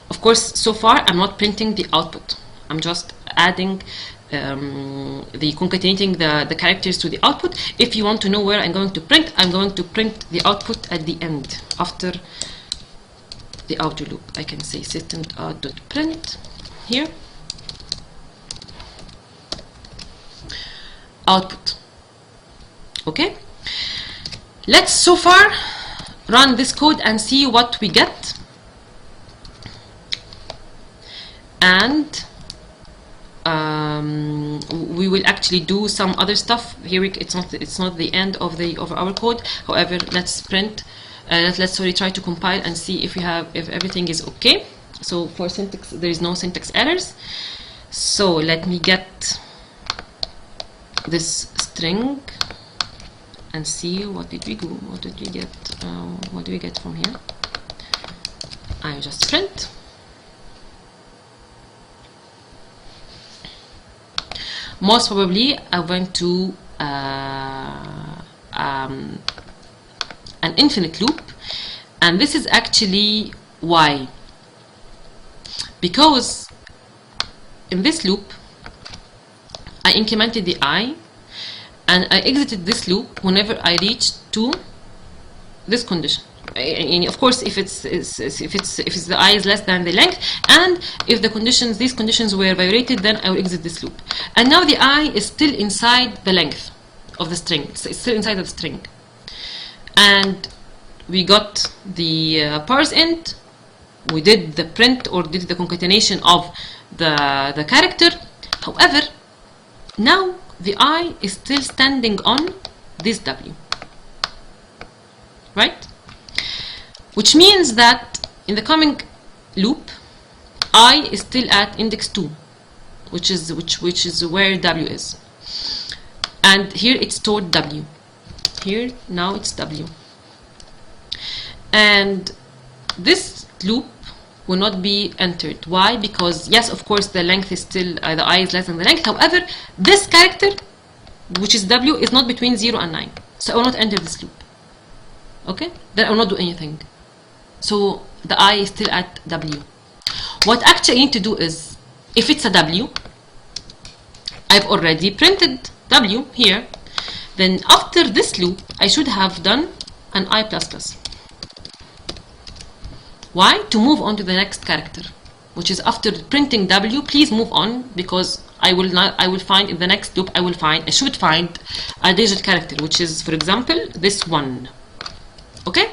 Of course, so far I'm not printing the output. I'm just adding the concatenating the characters to the output. If you want to know where I'm going to print, I'm going to print the output at the end after the outer loop. I can say system.out.print here output. Okay, let's so far run this code and see what we get. And we will actually do some other stuff here. It's not the end of our code. However, let's print. Let's try to compile and see if everything is okay. So for syntax, there is no syntax errors. So let me get this string and see what did we do. What did we get? What do we get from here? I just print. Most probably I went to an infinite loop, and this is actually why. Because in this loop I incremented the I, and I exited this loop whenever I reached to this condition. And of course, if the I is less than the length, and if these conditions were violated, then I will exit this loop. And now the I is still inside the length of the string. It's still inside of the string. And we got the parse int. We did the print or did the concatenation of the character. However, now the I is still standing on this W, right? Which means that in the coming loop, I is still at index 2, which is where W is, and here it's stored W. Here now it's W, and this loop will not be entered. Why? Because yes, of course, the length is still the I is less than the length. However, this character, which is W, is not between 0 and 9, so I will not enter this loop. Okay, then I will not do anything. So the I is still at W. What actually I need to do is, if it's a W, I've already printed W here, then after this loop I should have done an I++. Why? To move on to the next character, which is after printing W. Please move on, because I will find in the next loop I should find a digit character, which is, for example, this one. Okay,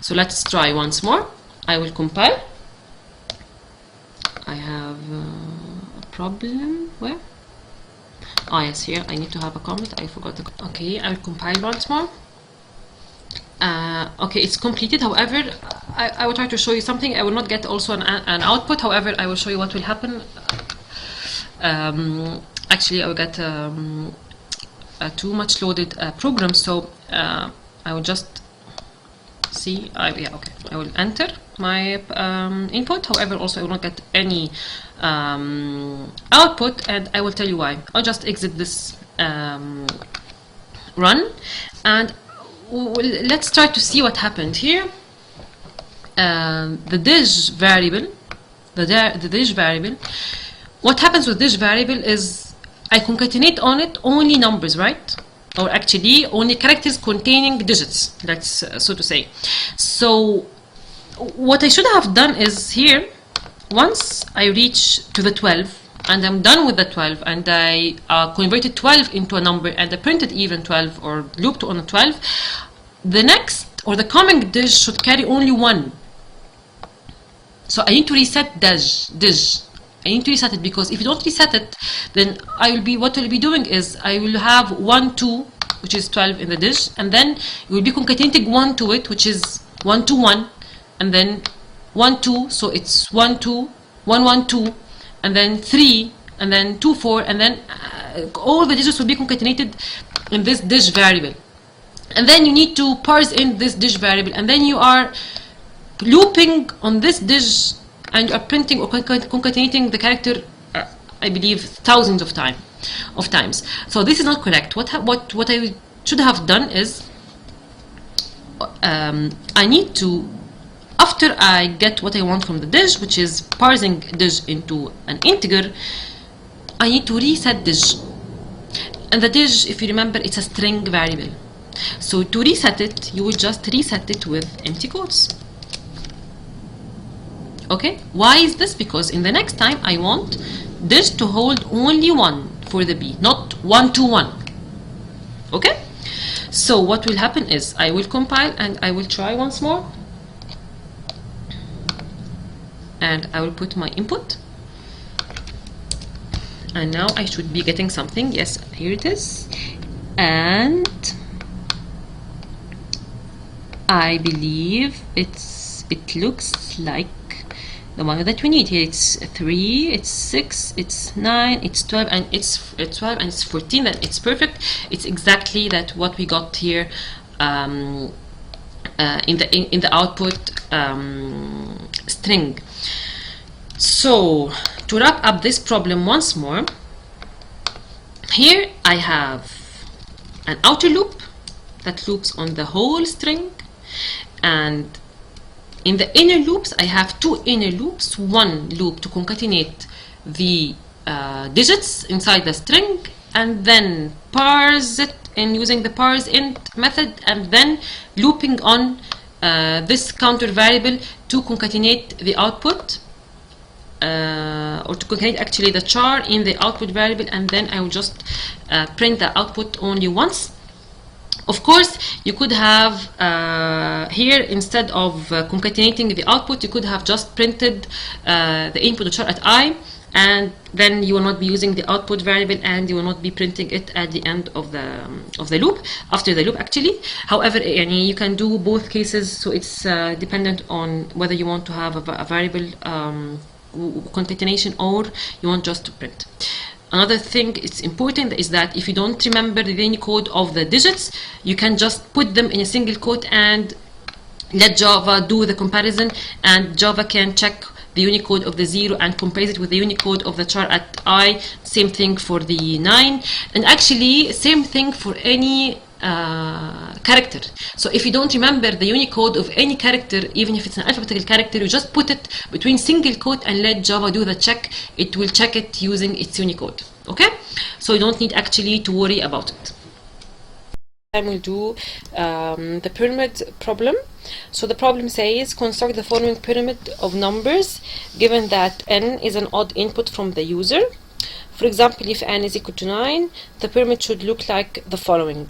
so let's try once more. I will compile. I have a problem. Where? Ah, yes, here I need to have a comment. I forgot the. Okay, I will compile once more. Okay, it's completed. However, I will try to show you something. I will not get also an output. However, I will show you what will happen. Actually, I will get a too much loaded program, so I will just see. Yeah, okay. I will enter my input. However, also I will not get any output, and I will tell you why. I'll just exit this run, and let's try to see what happened here. the dish variable, the dish variable, what happens with dish variable is I concatenate on it only numbers, right? Or actually only characters containing digits, that's so to say. So what I should have done is here, once I reach to the 12 and I'm done with the 12 and I converted 12 into a number and I printed even 12 or looped on a 12, the next or the coming dish should carry only 1. So I need to reset dish. I need to reset it, because if you don't reset it, then what I will be doing is I will have 1, 2, which is 12 in the dish, and then you will be concatenating 1 to it, which is 1, 2, 1, and then 1, 2, so it's 1, 2, 1, 1, 2, and then 3, and then 2, 4, and then all the digits will be concatenated in this dish variable. And then you need to parse in this dish variable, and then you are looping on this dish and you are printing or concatenating the character, I believe, thousands of times. So this is not correct. What I should have done is I need to, after I get what I want from the dish, which is parsing dish into an integer, I need to reset dish. And the dish, if you remember, it's a string variable. So to reset it, you will just reset it with empty quotes. Okay, why is this? Because in the next time I want dish to hold only 1 for the B, not 1, 2, 1. Okay, so what will happen is I will compile and I will try once more, and I will put my input, and now I should be getting something. Yes, here it is, and I believe it looks like the one that we need here. It's 3, it's 6, it's 9, it's 12, and it's 12 and it's 14. That it's perfect. It's exactly that what we got here in the output string. So to wrap up this problem once more, here I have an outer loop that loops on the whole string, and in the inner loops I have 2 inner loops, one loop to concatenate the digits inside the string, and then parse it in using the parse int method, and then looping on this counter variable to concatenate the output, or to concatenate actually the char in the output variable, and then I will just print the output only once. Of course, you could have here, instead of concatenating the output, you could have just printed the input char at I, and then you will not be using the output variable, and you will not be printing it at the end of the loop, after the loop actually. However, you can do both cases, so it's dependent on whether you want to have a variable concatenation or you want just to print. Another thing it's important is that if you don't remember the Unicode of the digits, you can just put them in a single quote and let Java do the comparison, and Java can check the Unicode of the 0 and compare it with the Unicode of the char at I. Same thing for the 9, and actually same thing for any character. So if you don't remember the Unicode of any character, even if it's an alphabetical character, you just put it between single quote and let Java do the check. It will check it using its Unicode. Okay, so you don't need actually to worry about it. I will do the pyramid problem. So the problem says construct the following pyramid of numbers given that n is an odd input from the user. For example, if n is equal to 9, the pyramid should look like the following.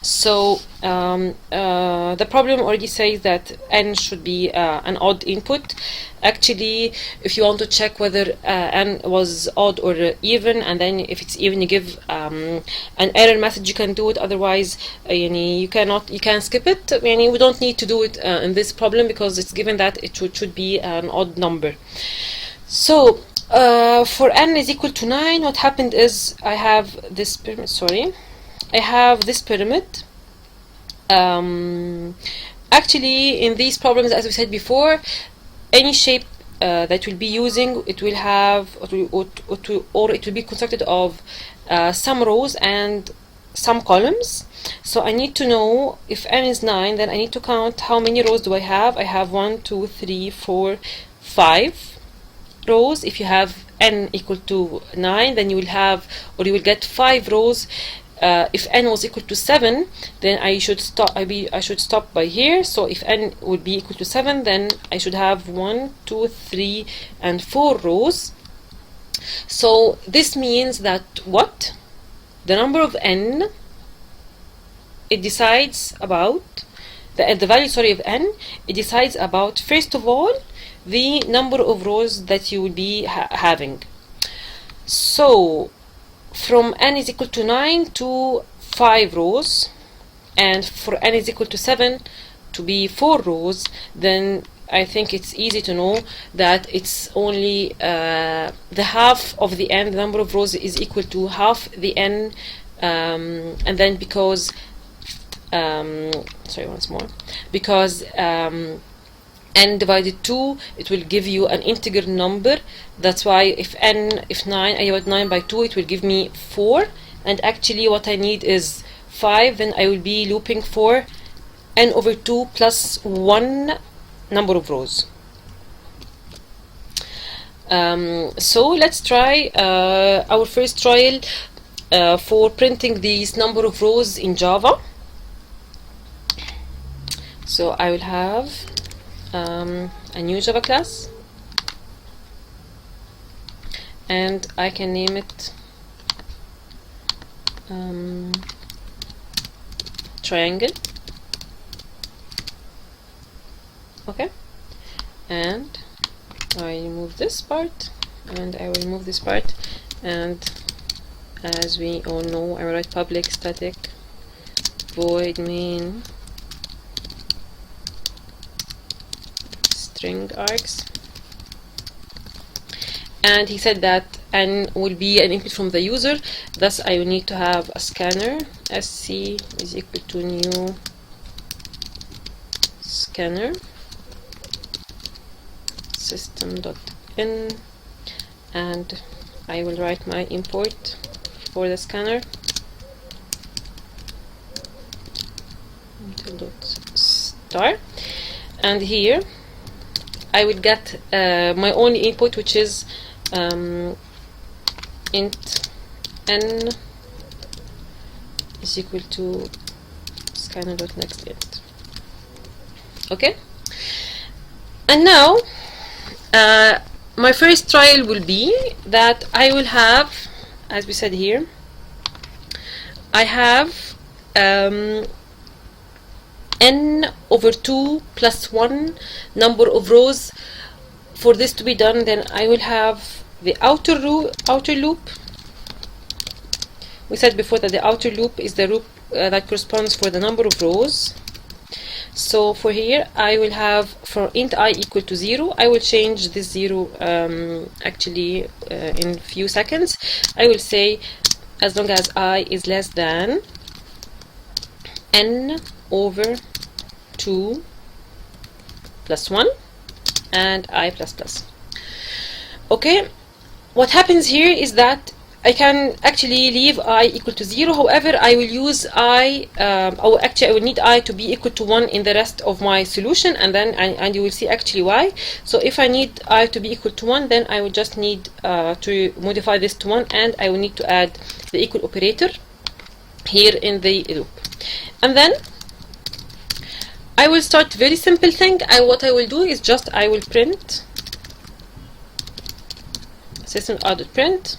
So the problem already says that n should be an odd input. Actually, if you want to check whether n was odd or even, and then if it's even, you give an error message, you can do it. Otherwise, you can skip it. We don't need to do it in this problem, because it's given that it should be an odd number. So for n is equal to 9, what happened is I have this pyramid. I have this pyramid. Actually, in these problems, as we said before, any shape that we'll be using, it will have, or it will be constructed of some rows and some columns. So I need to know if n is 9, then I need to count how many rows do I have. I have 1, 2, 3, 4, 5 rows. If you have n equal to 9, then you will have, or you will get 5 rows. If n was equal to 7, then I should stop by here. So if n would be equal to 7, then I should have 1, 2, 3, and 4 rows. So this means that what? The number of n, it decides about the value, sorry, of n, it decides about, first of all, the number of rows that you will be having. So from n is equal to 9 to 5 rows, and for n is equal to 7 to be 4 rows, then I think it's easy to know that it's only the half of the n, the number of rows is equal to half the n, and then because sorry, once more, because n divided 2, it will give you an integer number. That's why if 9, I divide 9 by 2, it will give me 4, and actually what I need is 5. Then I will be looping for n over 2 plus 1 number of rows. So let's try our first trial for printing these number of rows in Java. So I will have a new Java class, and I can name it triangle. Okay, and I remove this part, and I will remove this part, and as we all know, I will write public static void main string args. And he said that n will be an input from the user, thus I will need to have a scanner. Sc is equal to new scanner system.in, and I will write my import for the scanner .star, and here I will get my only input, which is int n is equal to scanner.nextInt. Okay, and now my first trial will be that I will have, as we said here, I have n over 2 plus 1 number of rows. For this to be done, then I will have the outer loop. We said before that the outer loop is the loop that corresponds for the number of rows. So for here, I will have for int I equal to 0. I will change this 0 actually in few seconds. I will say as long as I is less than n over 2 plus 1 and I plus plus. Okay, what happens here is that I can actually leave I equal to 0. However, I will use I, or actually I will need I to be equal to 1 in the rest of my solution, and then and you will see actually why. So if I need I to be equal to 1, then I will just need to modify this to 1, and I will need to add the equal operator here in the loop. And then I will start very simple thing. What I will do is just I will print system.out.print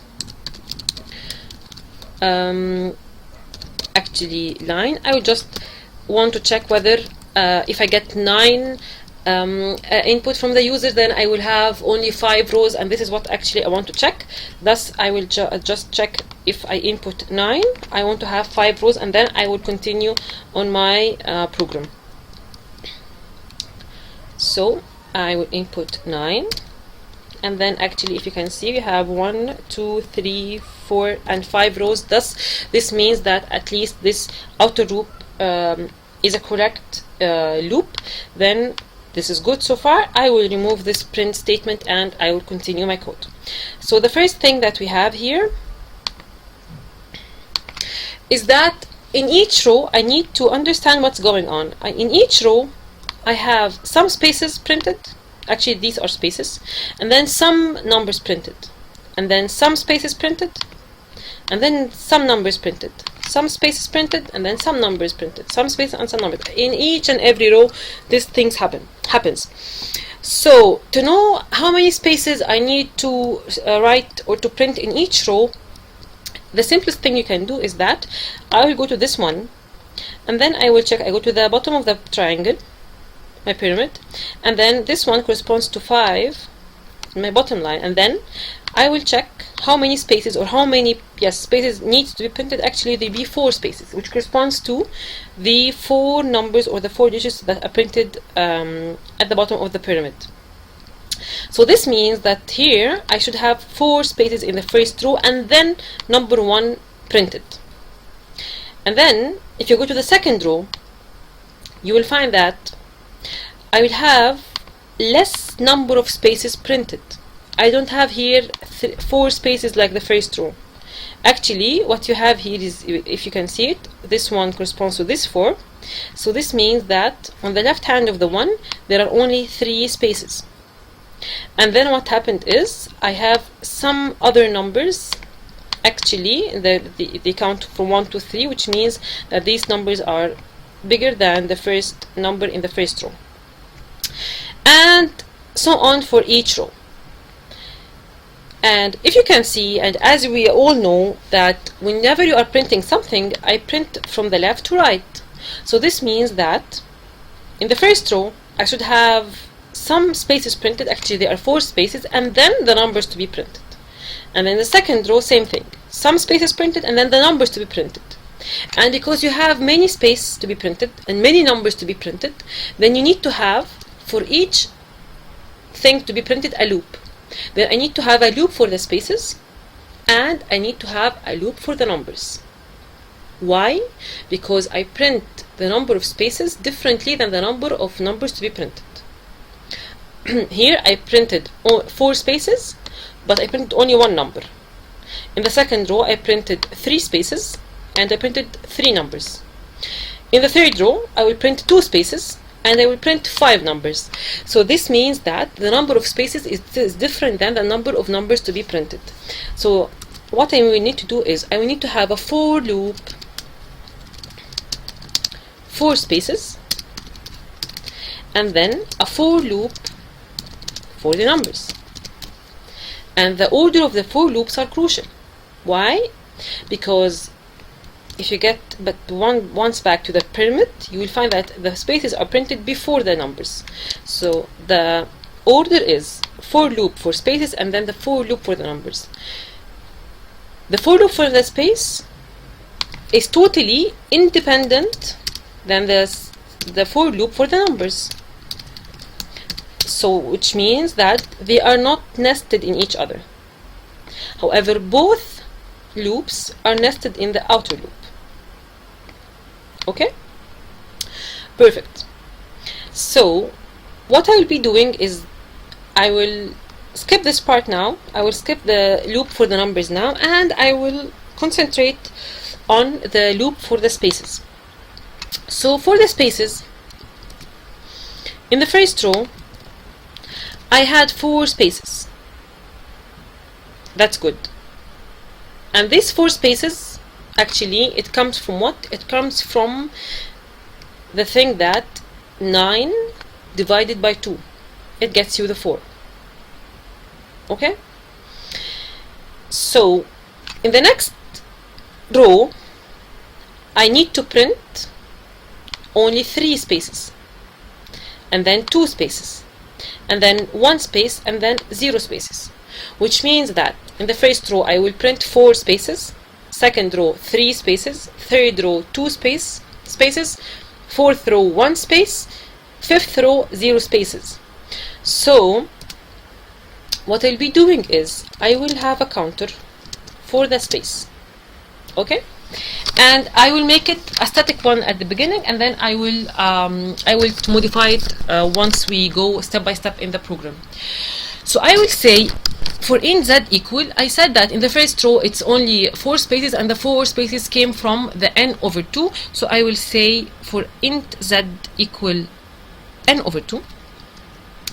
actually line. I will just want to check whether if I get 9 input from the user, then I will have only 5 rows, and this is what actually I want to check. Thus I will just check if I input 9, I want to have 5 rows, and then I will continue on my program. So I will input 9, and then actually if you can see we have 1, 2, 3, 4 and 5 rows. Thus this means that at least this outer loop is a correct loop. Then this is good so far. I will remove this print statement and I will continue my code. So the first thing that we have here is that in each row I need to understand what's going on. In each row I have some spaces printed, actually these are spaces, and then some numbers printed, and then some spaces printed, and then some numbers printed, some spaces printed, and then some numbers printed, some spaces and some numbers. In each and every row these things happens. So to know how many spaces I need to write or to print in each row, the simplest thing you can do is that I will go to this one, and then I will check. I go to the bottom of the triangle, my pyramid, and then this one corresponds to 5, my bottom line, and then I will check how many spaces or how many spaces needs to be printed. Actually there will be 4 spaces, which corresponds to the 4 numbers or the 4 digits that are printed at the bottom of the pyramid. So this means that here I should have 4 spaces in the first row and then number 1 printed. And then if you go to the second row, you will find that I will have less number of spaces printed. I don't have here 4 spaces like the first row. Actually what you have here is, if you can see it, this one corresponds to this 4. So this means that on the left hand of the 1 there are only 3 spaces. And then what happened is I have some other numbers. Actually they count from 1 to 3, which means that these numbers are bigger than the first number in the first row, and so on for each row. And if you can see, and as we all know, that whenever you are printing something, I print from the left to right. So this means that in the first row I should have some spaces printed. Actually there are 4 spaces, and then the numbers to be printed. And in the second row, same thing, some spaces printed and then the numbers to be printed. And because you have many spaces to be printed and many numbers to be printed, then you need to have for each thing to be printed a loop. Then I need to have a loop for the spaces, and I need to have a loop for the numbers. Why? Because I print the number of spaces differently than the number of numbers to be printed. Here I printed 4 spaces, but I printed only 1 number. In the second row I printed 3 spaces and I printed 3 numbers. In the third row I will print 2 spaces and I will print 5 numbers. So this means that the number of spaces is different than the number of numbers to be printed. So what I will need to do is I will need to have a for loop, 4 spaces, and then a for loop for the numbers. And the order of the for loops are crucial. Why? Because if you get once back to the pyramid, you will find that the spaces are printed before the numbers. So the order is for loop for spaces and then the for loop for the numbers. The for loop for the space is totally independent than the for loop for the numbers. So which means that they are not nested in each other. However, both loops are nested in the outer loop. Okay? Perfect. So what I will be doing is I will skip this part now. I will skip the loop for the numbers now, and I will concentrate on the loop for the spaces. So for the spaces, in the first row I had 4 spaces. That's good. And these 4 spaces, actually it comes from what? It comes from the thing that 9 divided by 2, it gets you the 4. Okay? So in the next row I need to print only 3 spaces, and then 2 spaces, and then 1 space, and then 0 spaces, which means that in the first row I will print 4 spaces, second row 3 spaces, third row 2 spaces, fourth row 1 space, fifth row 0 spaces. So what I'll be doing is I will have a counter for the space. Okay? And I will make it a static one at the beginning, and then I will modify it once we go step by step in the program. So I will say For int z equal, I said that in the first row it's only 4 spaces, and the 4 spaces came from the n over 2. So I will say for int z equal n over 2.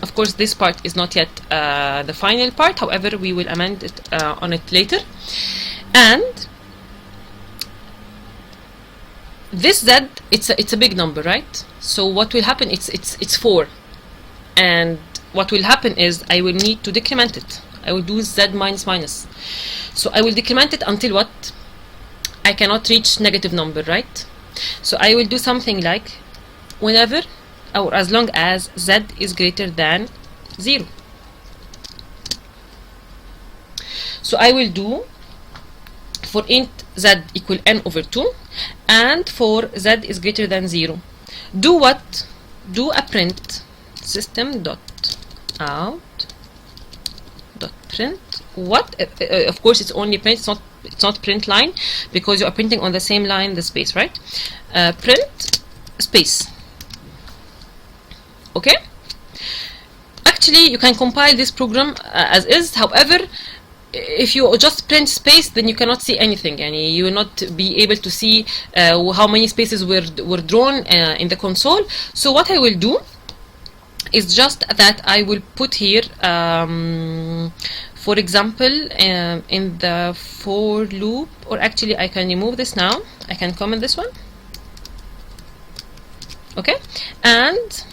Of course, this part is not yet the final part. However, we will amend it on it later. And this z, it's a big number, right? So what will happen? It's 4, and what will happen is I will need to decrement it. I will do z minus minus. So I will decrement it until what? I cannot reach negative number, right? So I will do something like whenever or as long as z is greater than 0. So I will do for int z equal n over 2, and for z is greater than 0. Do what? Do a print system dot out dot print what? Of course, it's only print. It's not print line, because you are printing on the same line the space, right? Print space. Okay. Actually, you can compile this program as is. However, if you just print space, then you cannot see anything, and you will not be able to see how many spaces were drawn in the console. So what I will do is just that I will put here, for example, in the for loop, or actually I can remove this now. I can comment this one. Okay, and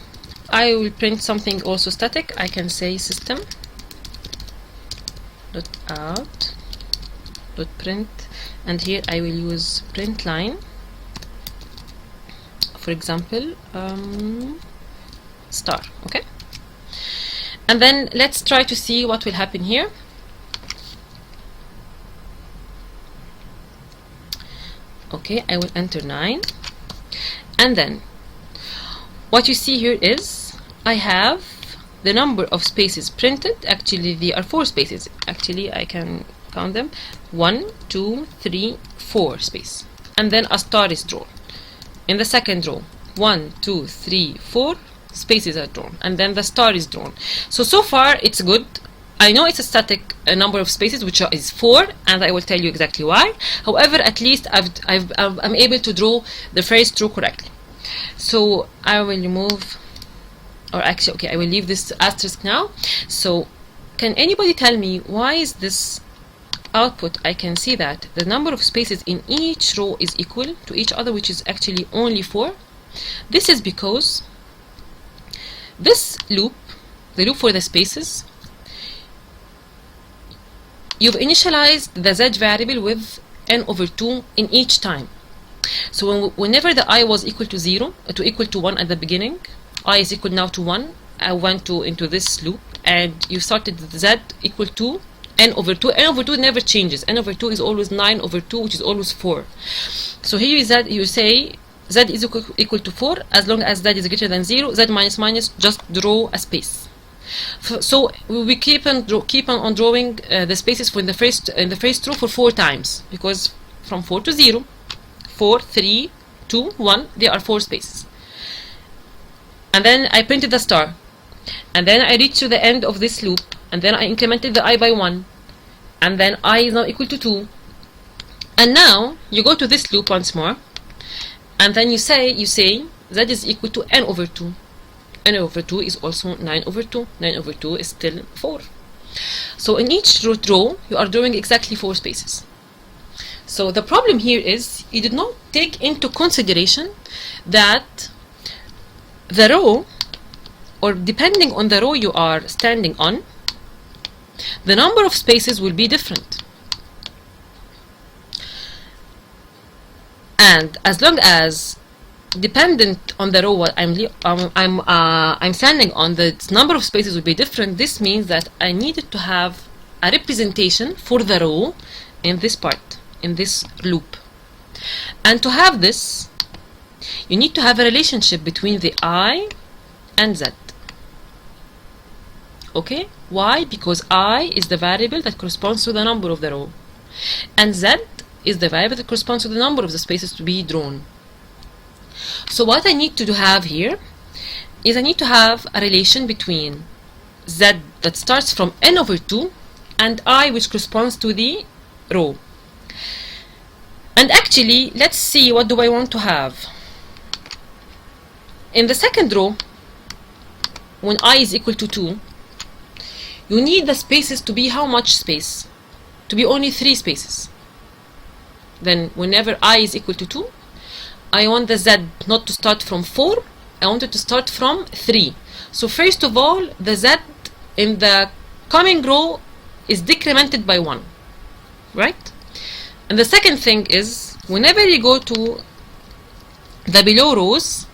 I will print something also static. I can say system dot out dot print, and here I will use print line, for example, star. Okay, and then let's try to see what will happen here. Okay, I will enter 9, and then what you see here is I have the number of spaces printed. Actually, there are 4 spaces. Actually, I can count them: 1, 2, 3, 4 space, and then a star is drawn. In the second row, 1, 2, 3, 4 spaces are drawn, and then the star is drawn. So far it's good. I know it's a static number of spaces, which is 4, and I will tell you exactly why. However, at least I'm able to draw the first row correctly. So I will remove, or actually, okay, I will leave this asterisk now. So can anybody tell me why is this output? I can see that the number of spaces in each row is equal to each other, which is actually only 4. This is because this loop, the loop for the spaces, you've initialized the z variable with n over 2 in each time. So whenever the I was equal to 0, to equal to 1 at the beginning, I is equal now to 1, I went into this loop, and you started with z equal to n over 2. N over 2 never changes. N over 2 is always 9 over 2, which is always 4. So here is that you say z is equal to 4 as long as z is greater than 0. Z minus minus, just draw a space. So we keep on drawing the spaces for in the first row for 4 times, because from 4 to 0, 4, 3, 2, 1, there are 4 spaces. And then I printed the star, and then I reached to the end of this loop, and then I incremented the I by 1, and then I is now equal to 2. And now you go to this loop once more, and then you say z is equal to n over 2. N over 2 is also 9 over 2. 9 over 2 is still 4. So in each row you are drawing exactly 4 spaces. So the problem here is you did not take into consideration that the row, or depending on the row you are standing on, the number of spaces will be different. And as long as dependent on the row what I'm standing on, the number of spaces will be different, this means that I needed to have a representation for the row in this part, in this loop. And to have this, you need to have a relationship between the I and z. Okay? Why? Because I is the variable that corresponds to the number of the row, and z is the variable that corresponds to the number of the spaces to be drawn. So what I need to have here is I need to have a relation between z that starts from n over 2 and I, which corresponds to the row. And actually, let's see, what do I want to have? In the second row, when I is equal to 2, you need the spaces to be how much space? To be only 3 spaces. Then whenever I is equal to 2, I want the Z not to start from 4, I want it to start from 3. So first of all, the Z in the coming row is decremented by 1, right? And the second thing is, whenever you go to the below rows,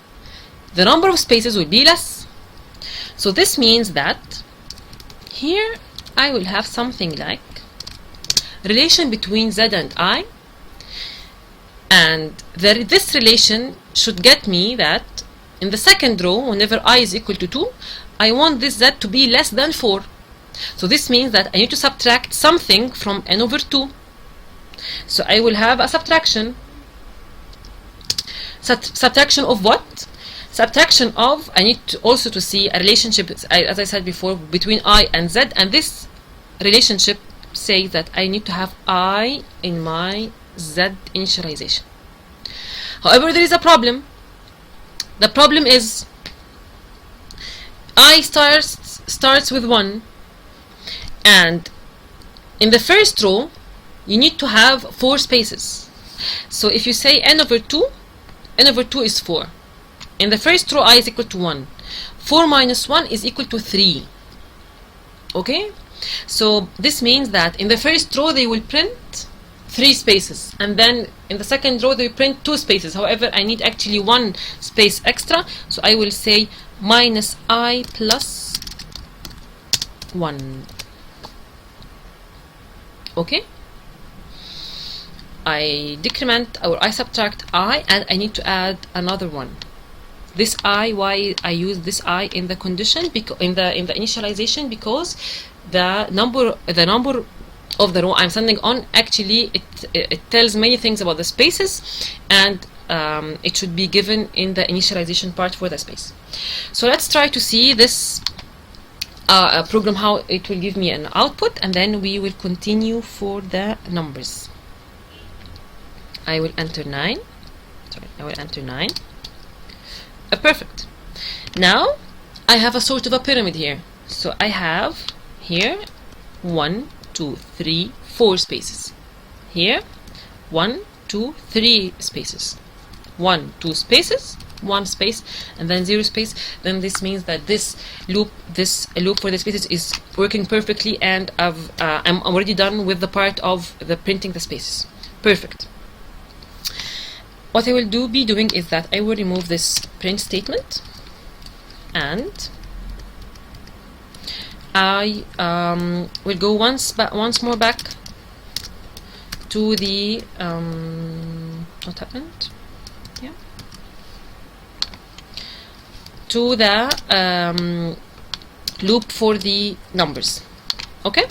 the number of spaces will be less. So this means that here I will have something like relation between Z and I, and this relation should get me that in the second row, whenever I is equal to 2, I want this Z to be less than 4. So this means that I need to subtract something from n over 2. So I will have a subtraction. Subtraction of what? Subtraction of, I need also to see a relationship, as I said before, between I and Z, and this relationship says that I need to have I in my Z initialization. However, there is a problem. The problem is I starts with 1, and in the first row you need to have 4 spaces. So if you say n over 2 is 4. In the first row, I is equal to 1. 4 minus 1 is equal to 3. Okay? So this means that in the first row they will print 3 spaces, and then in the second row they will print 2 spaces. However, I need actually 1 space extra, so I will say minus I plus 1. Okay? I decrement, or I subtract I, and I need to add another one. This I, why I use this I in the condition, in the initialization, because the number of the row I'm sending on, actually it tells many things about the spaces, and it should be given in the initialization part for the space. So let's try to see this program, how it will give me an output, and then we will continue for the numbers. I will enter 9. Sorry, I will enter 9. Perfect. Now I have a sort of a pyramid here. So I have here 1, 2, 3, 4 spaces. Here 1, 2, 3 spaces. 1, 2 spaces, 1 space, and then 0 space. Then this means that this loop for the spaces is working perfectly, and I'm already done with the part of the printing the spaces. Perfect. What I will be doing is that I will remove this print statement, and I will go once more back to the what happened? Yeah, to the loop for the numbers. Okay.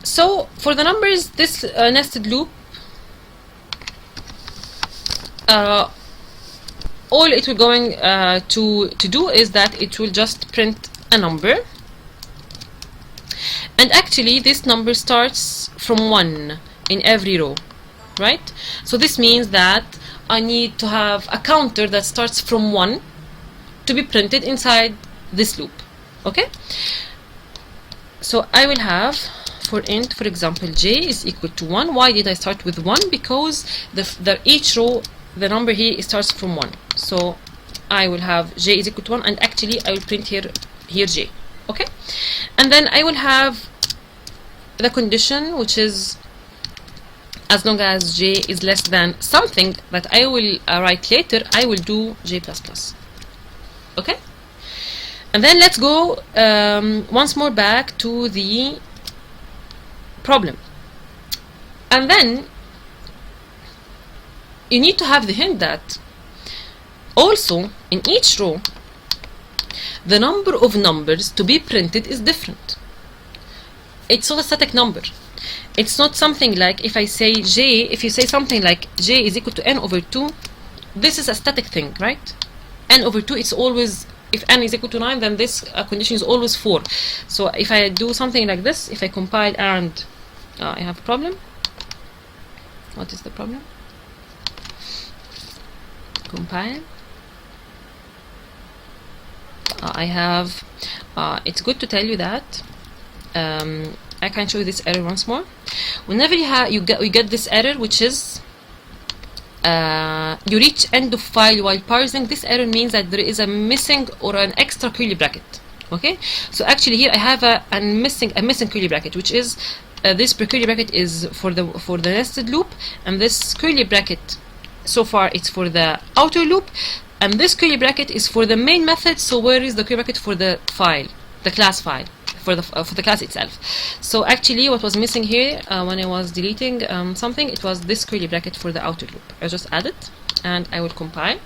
So for the numbers, this nested loop, all it will going to do is that it will just print a number, and actually this number starts from 1 in every row, right? So this means that I need to have a counter that starts from 1 to be printed inside this loop. Okay, so I will have for int, for example, j is equal to 1. Why did I start with 1? Because each row, the number here starts from 1. So I will have j is equal to 1, and actually I will print here j. Okay, and then I will have the condition, which is as long as j is less than something that I will write later, I will do j++. Okay, and then let's go once more back to the problem, and then you need to have the hint that also in each row the number of numbers to be printed is different. It's not a static number. It's not something like if I say j, if you say something like j is equal to n over 2, this is a static thing, right? N over 2, it's always if n is equal to 9, then this condition is always 4. So if I do something like this, if I compile and I have a problem. What is the problem? Compile. I have it's good to tell you that I can show you this error once more. Whenever you get this error, which is you reach end of file while parsing, this error means that there is a missing or an extra curly bracket. Okay, so actually here I have a missing curly bracket, which is this curly bracket is for the nested loop, and this curly bracket so far it's for the outer loop, and this curly bracket is for the main method. So where is the curly bracket for the file, the class file, for the class itself? So actually what was missing here when I was deleting something, it was this curly bracket for the outer loop. I just add it, and I will compile,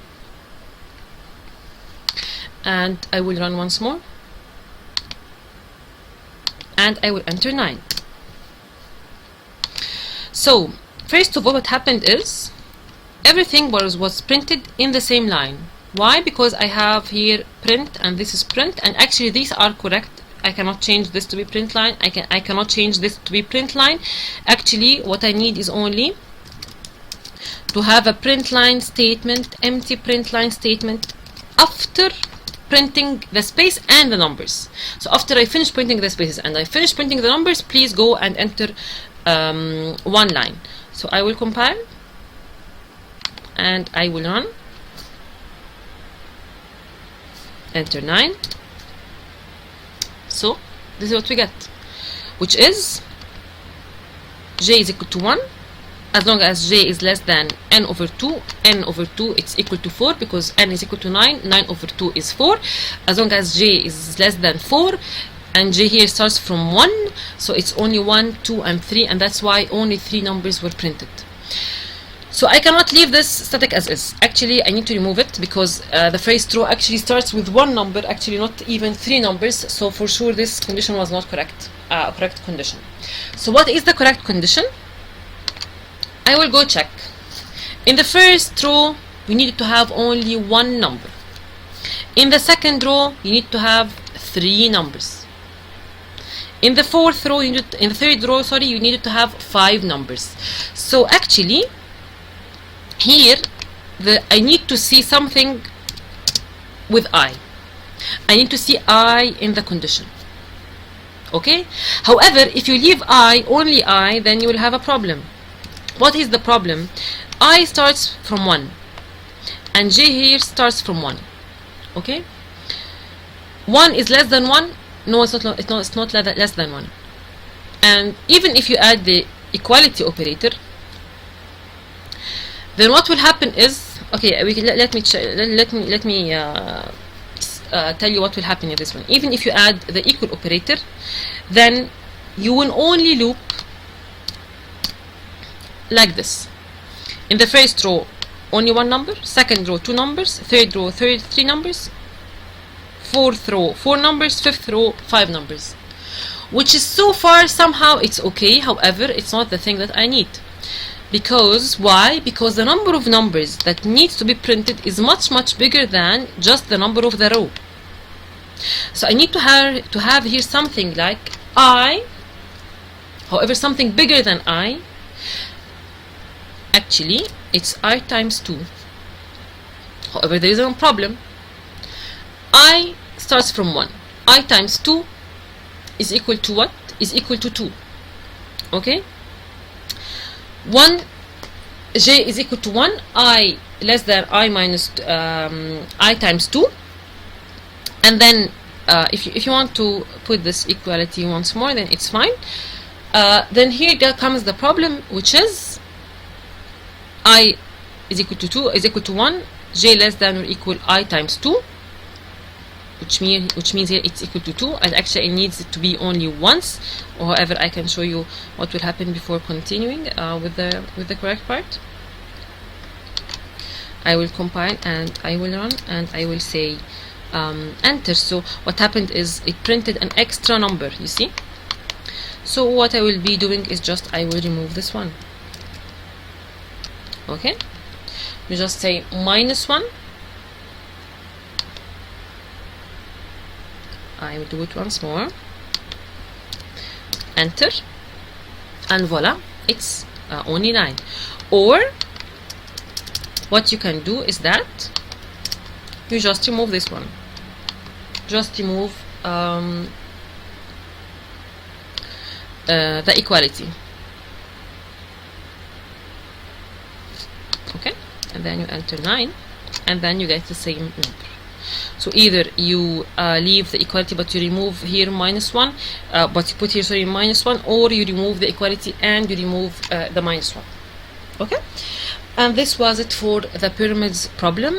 and I will run once more, and I will enter 9. So first of all, what happened is everything was printed in the same line. Why? Because I have here print and this is print, and actually these are correct. I cannot change this to be print line. I cannot change this to be print line. Actually what I need is only to have a print line statement, empty print line statement, after printing the space and the numbers. So after I finish printing the spaces and I finish printing the numbers, please go and enter one line. So I will compile and I will run, enter 9. So this is what we get, which is j is equal to 1 as long as j is less than n over 2. N over 2 it's equal to 4 because n is equal to 9. 9 over 2 is 4. As long as j is less than 4, and j here starts from 1, so it's only 1, 2 and 3, and that's why only 3 numbers were printed. So I cannot leave this static as is. Actually I need to remove it because the first row actually starts with 1 number, actually not even 3 numbers. So for sure this condition was not correct, correct condition. So what is the correct condition? I will go check. In the first row we needed to have only 1 number. In the second row you need to have 3 numbers. In the fourth row, in the third row, sorry, you needed to have 5 numbers. So actually here I need to see something with I need to see I in the condition. Okay, however, if you leave only I, then you will have a problem. What is the problem? I starts from 1 and j here starts from 1. Okay, 1 is less than 1. No, it's not less than 1. And even if you add the equality operator, then what will happen is, okay, let me tell you what will happen in this one. Even if you add the equal operator, then you will only loop like this. In the first row only 1 number, second row 2 numbers, third row 3 numbers, fourth row 4 numbers, fifth row 5 numbers, which is so far somehow it's okay. However, it's not the thing that I need. Because why? Because the number of numbers that needs to be printed is much bigger than just the number of the row. So I need to have here something like I, however something bigger than I. Actually it's I times 2. However, there is a problem. I starts from 1. I times 2 is equal to what? Is equal to 2. Okay, 1 j is equal to 1, I less than I minus I times 2. And then if you want to put this equality once more, then it's fine. Then here comes the problem, which is I is equal to 2 is equal to 1, j less than or equal I times 2, which means here it's equal to 2, and actually it needs it to be only once. However, I can show you what will happen before continuing with the correct part. I will compile and I will run and I will say enter. So what happened is it printed an extra number, you see. So what I will be doing is just I will remove this one. Okay, you just say -1, I will do it once more. Enter, and voila, it's only 9. Or what you can do is that you just remove this one. Just remove the equality. Okay, and then you enter 9, and then you get the same number. So either you leave the equality but you remove here -1, but you put here, sorry, -1, or you remove the equality and you remove the -1. Okay, and this was it for the pyramids problem.